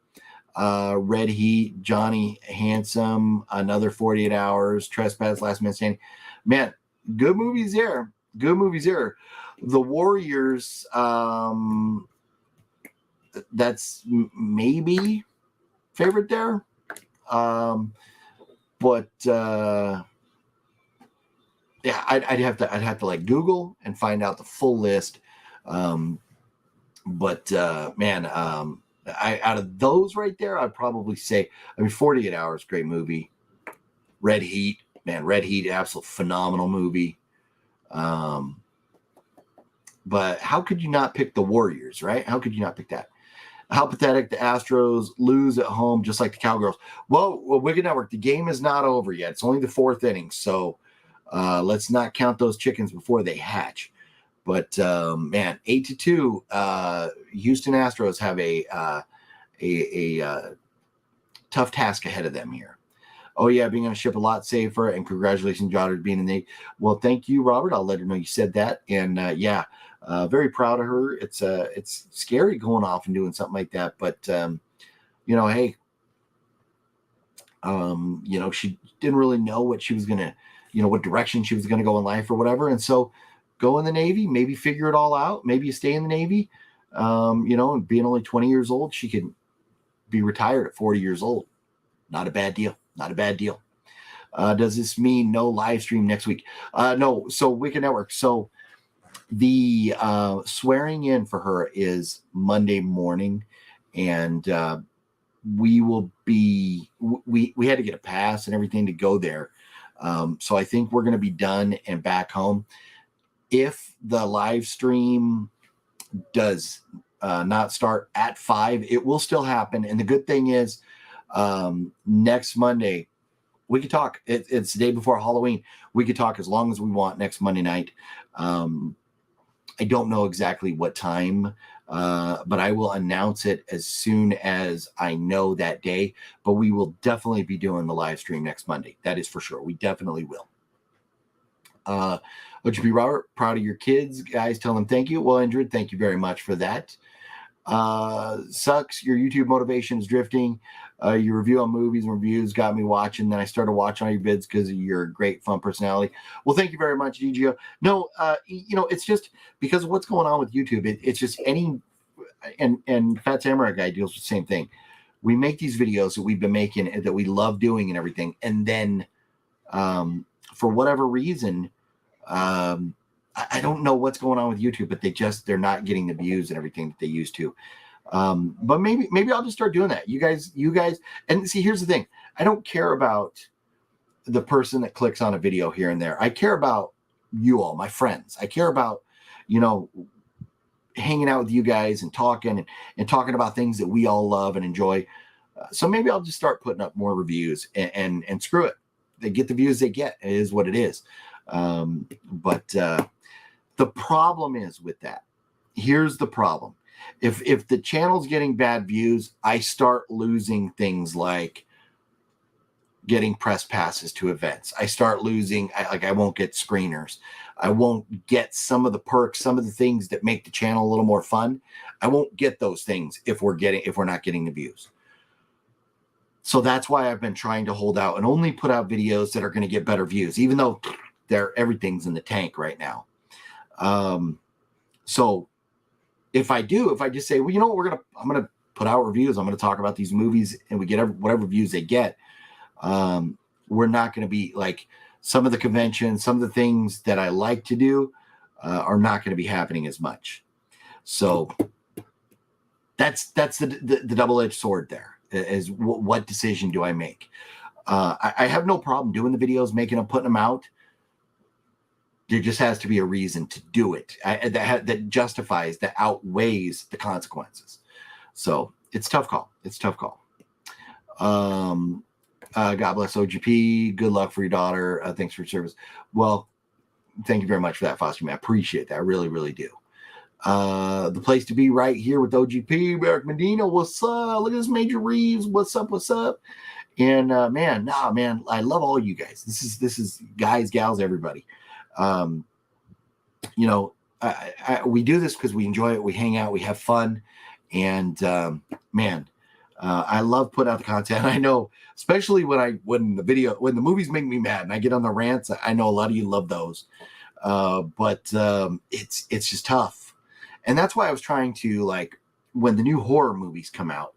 Speaker 2: Red Heat, Johnny Handsome, Another 48 Hours, Trespass, Last Man Standing. Man, good movies there. Good movies there. The Warriors, that's maybe favorite there. But yeah, I'd have to like Google and find out the full list. But man, out of those right there, I'd probably say, 48 Hours, great movie. Red Heat, absolute phenomenal movie. But how could you not pick the Warriors, right? How could you not pick that? How pathetic the Astros lose at home, just like the Cowgirls. Well, Wicked Network, the game is not over yet. It's only the fourth inning, so let's not count those chickens before they hatch. But man, 8-2, Houston Astros have a tough task ahead of them here. Oh yeah, being on a ship a lot safer, and congratulations, daughter, being in the. Well, thank you, Robert. I'll let her know you said that, and yeah. Very proud of her. It's scary going off and doing something like that, but hey, she didn't really know what she was gonna, what direction she was gonna go in life or whatever. And so, go in the Navy, maybe figure it all out. Maybe you stay in the Navy, and being only 20 years old, she could be retired at 40 years old. Not a bad deal. Not a bad deal. Does this mean no live stream next week? No. So Wicked Network. So the swearing in for her is Monday morning, and we will be. We had to get a pass and everything to go there. So I think we're going to be done and back home. If the live stream does not start at 5, it will still happen. And the good thing is, next Monday, we could talk. It's the day before Halloween. We could talk as long as we want next Monday night. I don't know exactly what time, but I will announce it as soon as I know that day. But we will definitely be doing the live stream next Monday. That is for sure. We definitely will. Would you be, Robert? Proud of your kids, guys. Tell them thank you. Well, Andrew, thank you very much for that. Sucks. Your YouTube motivation is drifting. Your review on movies and reviews got me watching. Then I started watching all your vids because of your great fun personality. Well, thank you very much, DGO. No, it's just because of what's going on with YouTube. It's just and Fat Samurai Guy deals with the same thing. We make these videos that we've been making and that we love doing and everything. And then, for whatever reason, I don't know what's going on with YouTube, but they're not getting the views and everything that they used to. But maybe I'll just start doing that. You guys, and see, here's the thing. I don't care about the person that clicks on a video here and there. I care about you all, my friends. I care about, hanging out with you guys and talking about things that we all love and enjoy. So maybe I'll just start putting up more reviews and screw it. They get the views they get. It is what it is. But the problem is with that. Here's the problem. If the channel's getting bad views, I start losing things like getting press passes to events. I start losing, I won't get screeners. I won't get some of the perks, some of the things that make the channel a little more fun. I won't get those things if we're not getting the views. So that's why I've been trying to hold out and only put out videos that are going to get better views, even though everything's in the tank right now. So if I just say, well, you know what, I'm going to put out reviews. I'm going to talk about these movies and we get whatever views they get. We're not going to be like some of the conventions, some of the things that I like to do are not going to be happening as much. So that's the double-edged sword there. Is what decision do I make? I have no problem doing the videos, making them, putting them out. There just has to be a reason to do it that justifies, that outweighs the consequences. So it's a tough call. It's a tough call. God bless OGP. Good luck for your daughter. Thanks for your service. Well, thank you very much for that, Foster Man. I appreciate that. I really, really do. The place to be right here with OGP, Eric Medina. What's up? Look at this, Major Reeves. What's up? What's up? And man, I love all you guys. This is guys, gals, everybody. You know, we do this because we enjoy it. We hang out, we have fun, and man, I love putting out the content. I know, especially when the movies make me mad and I get on the rants. I know a lot of you love those, but it's just tough. And that's why I was trying to, like, when the new horror movies come out,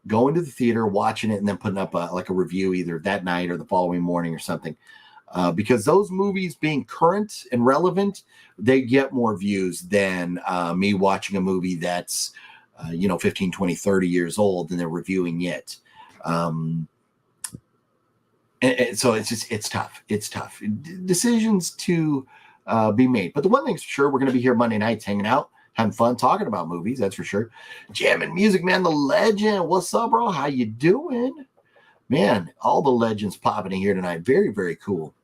Speaker 2: go into the theater, watching it, and then putting up a review either that night or the following morning or something. Because those movies being current and relevant, they get more views than me watching a movie that's, 15, 20, 30 years old and they're reviewing it. And so it's tough. It's tough. Decisions to be made. But the one thing's for sure, we're going to be here Monday nights hanging out, having fun, talking about movies, that's for sure. Jamming music, man, the legend. What's up, bro? How you doing? Man, all the legends popping in here tonight. Very, very cool.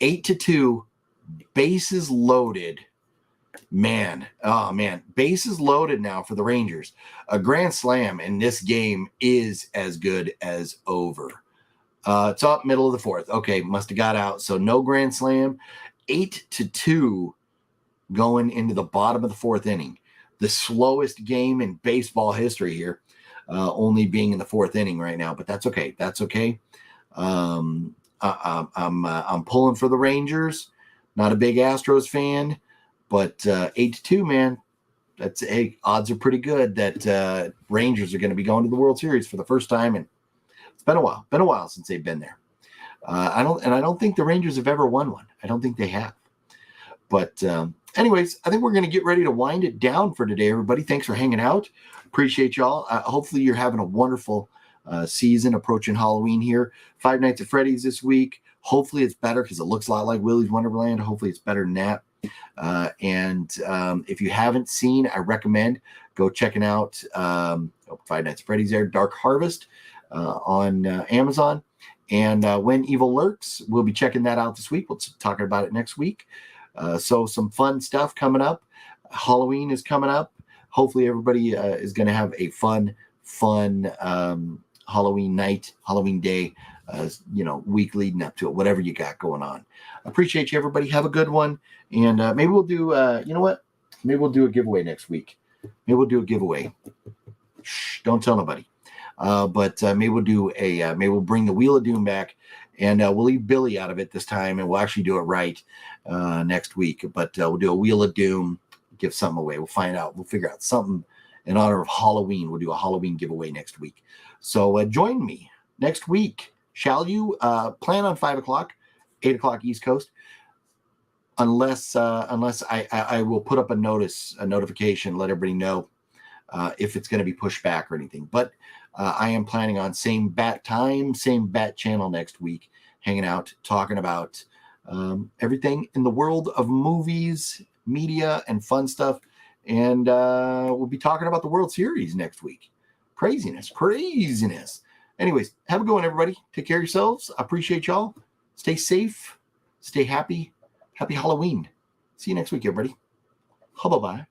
Speaker 2: 8-2, bases loaded. Man, oh, man. Bases loaded now for the Rangers. A grand slam in this game is as good as over. It's up middle of the fourth. Okay, must have got out. So no grand slam. 8-2. Going into the bottom of the fourth inning, the slowest game in baseball history here, only being in the fourth inning right now. But that's okay. That's okay. I'm pulling for the Rangers. Not a big Astros fan, but 8-2, man. Odds are pretty good that Rangers are going to be going to the World Series for the first time, and it's been a while. Been a while since they've been there. I don't think the Rangers have ever won one. I don't think they have. But anyways, I think we're going to get ready to wind it down for today, everybody. Thanks for hanging out. Appreciate y'all. Hopefully you're having a wonderful season approaching Halloween here. Five Nights at Freddy's this week. Hopefully it's better because it looks a lot like Willy's Wonderland. Hopefully it's better than that. And if you haven't seen, I recommend go checking out Five Nights at Freddy's there, Dark Harvest on Amazon. And When Evil Lurks, we'll be checking that out this week. We'll talk about it next week. So some fun stuff coming up. Halloween is coming up. Hopefully everybody is going to have a fun Halloween night, Halloween day, week leading up to it, whatever you got going on. Appreciate you, everybody. Have a good one. And maybe we'll do, maybe we'll do a giveaway next week. Maybe we'll do a giveaway. Shh, don't tell nobody. But maybe we'll do maybe we'll bring the Wheel of Doom back. And we'll leave Billy out of it this time, and we'll actually do it right next week. But we'll do a Wheel of Doom, give something away. We'll find out. We'll figure out something in honor of Halloween. We'll do a Halloween giveaway next week. So join me next week. Shall you? Plan on 5 o'clock, 8 o'clock East Coast. Unless I will put up a notification, let everybody know if it's going to be pushed back or anything. But I am planning on same bat time, same bat channel next week, hanging out, talking about everything in the world of movies, media, and fun stuff. And we'll be talking about the World Series next week. Craziness. Anyways, have a good one, everybody. Take care of yourselves. I appreciate y'all. Stay safe. Stay happy. Happy Halloween. See you next week, everybody. Bye-bye.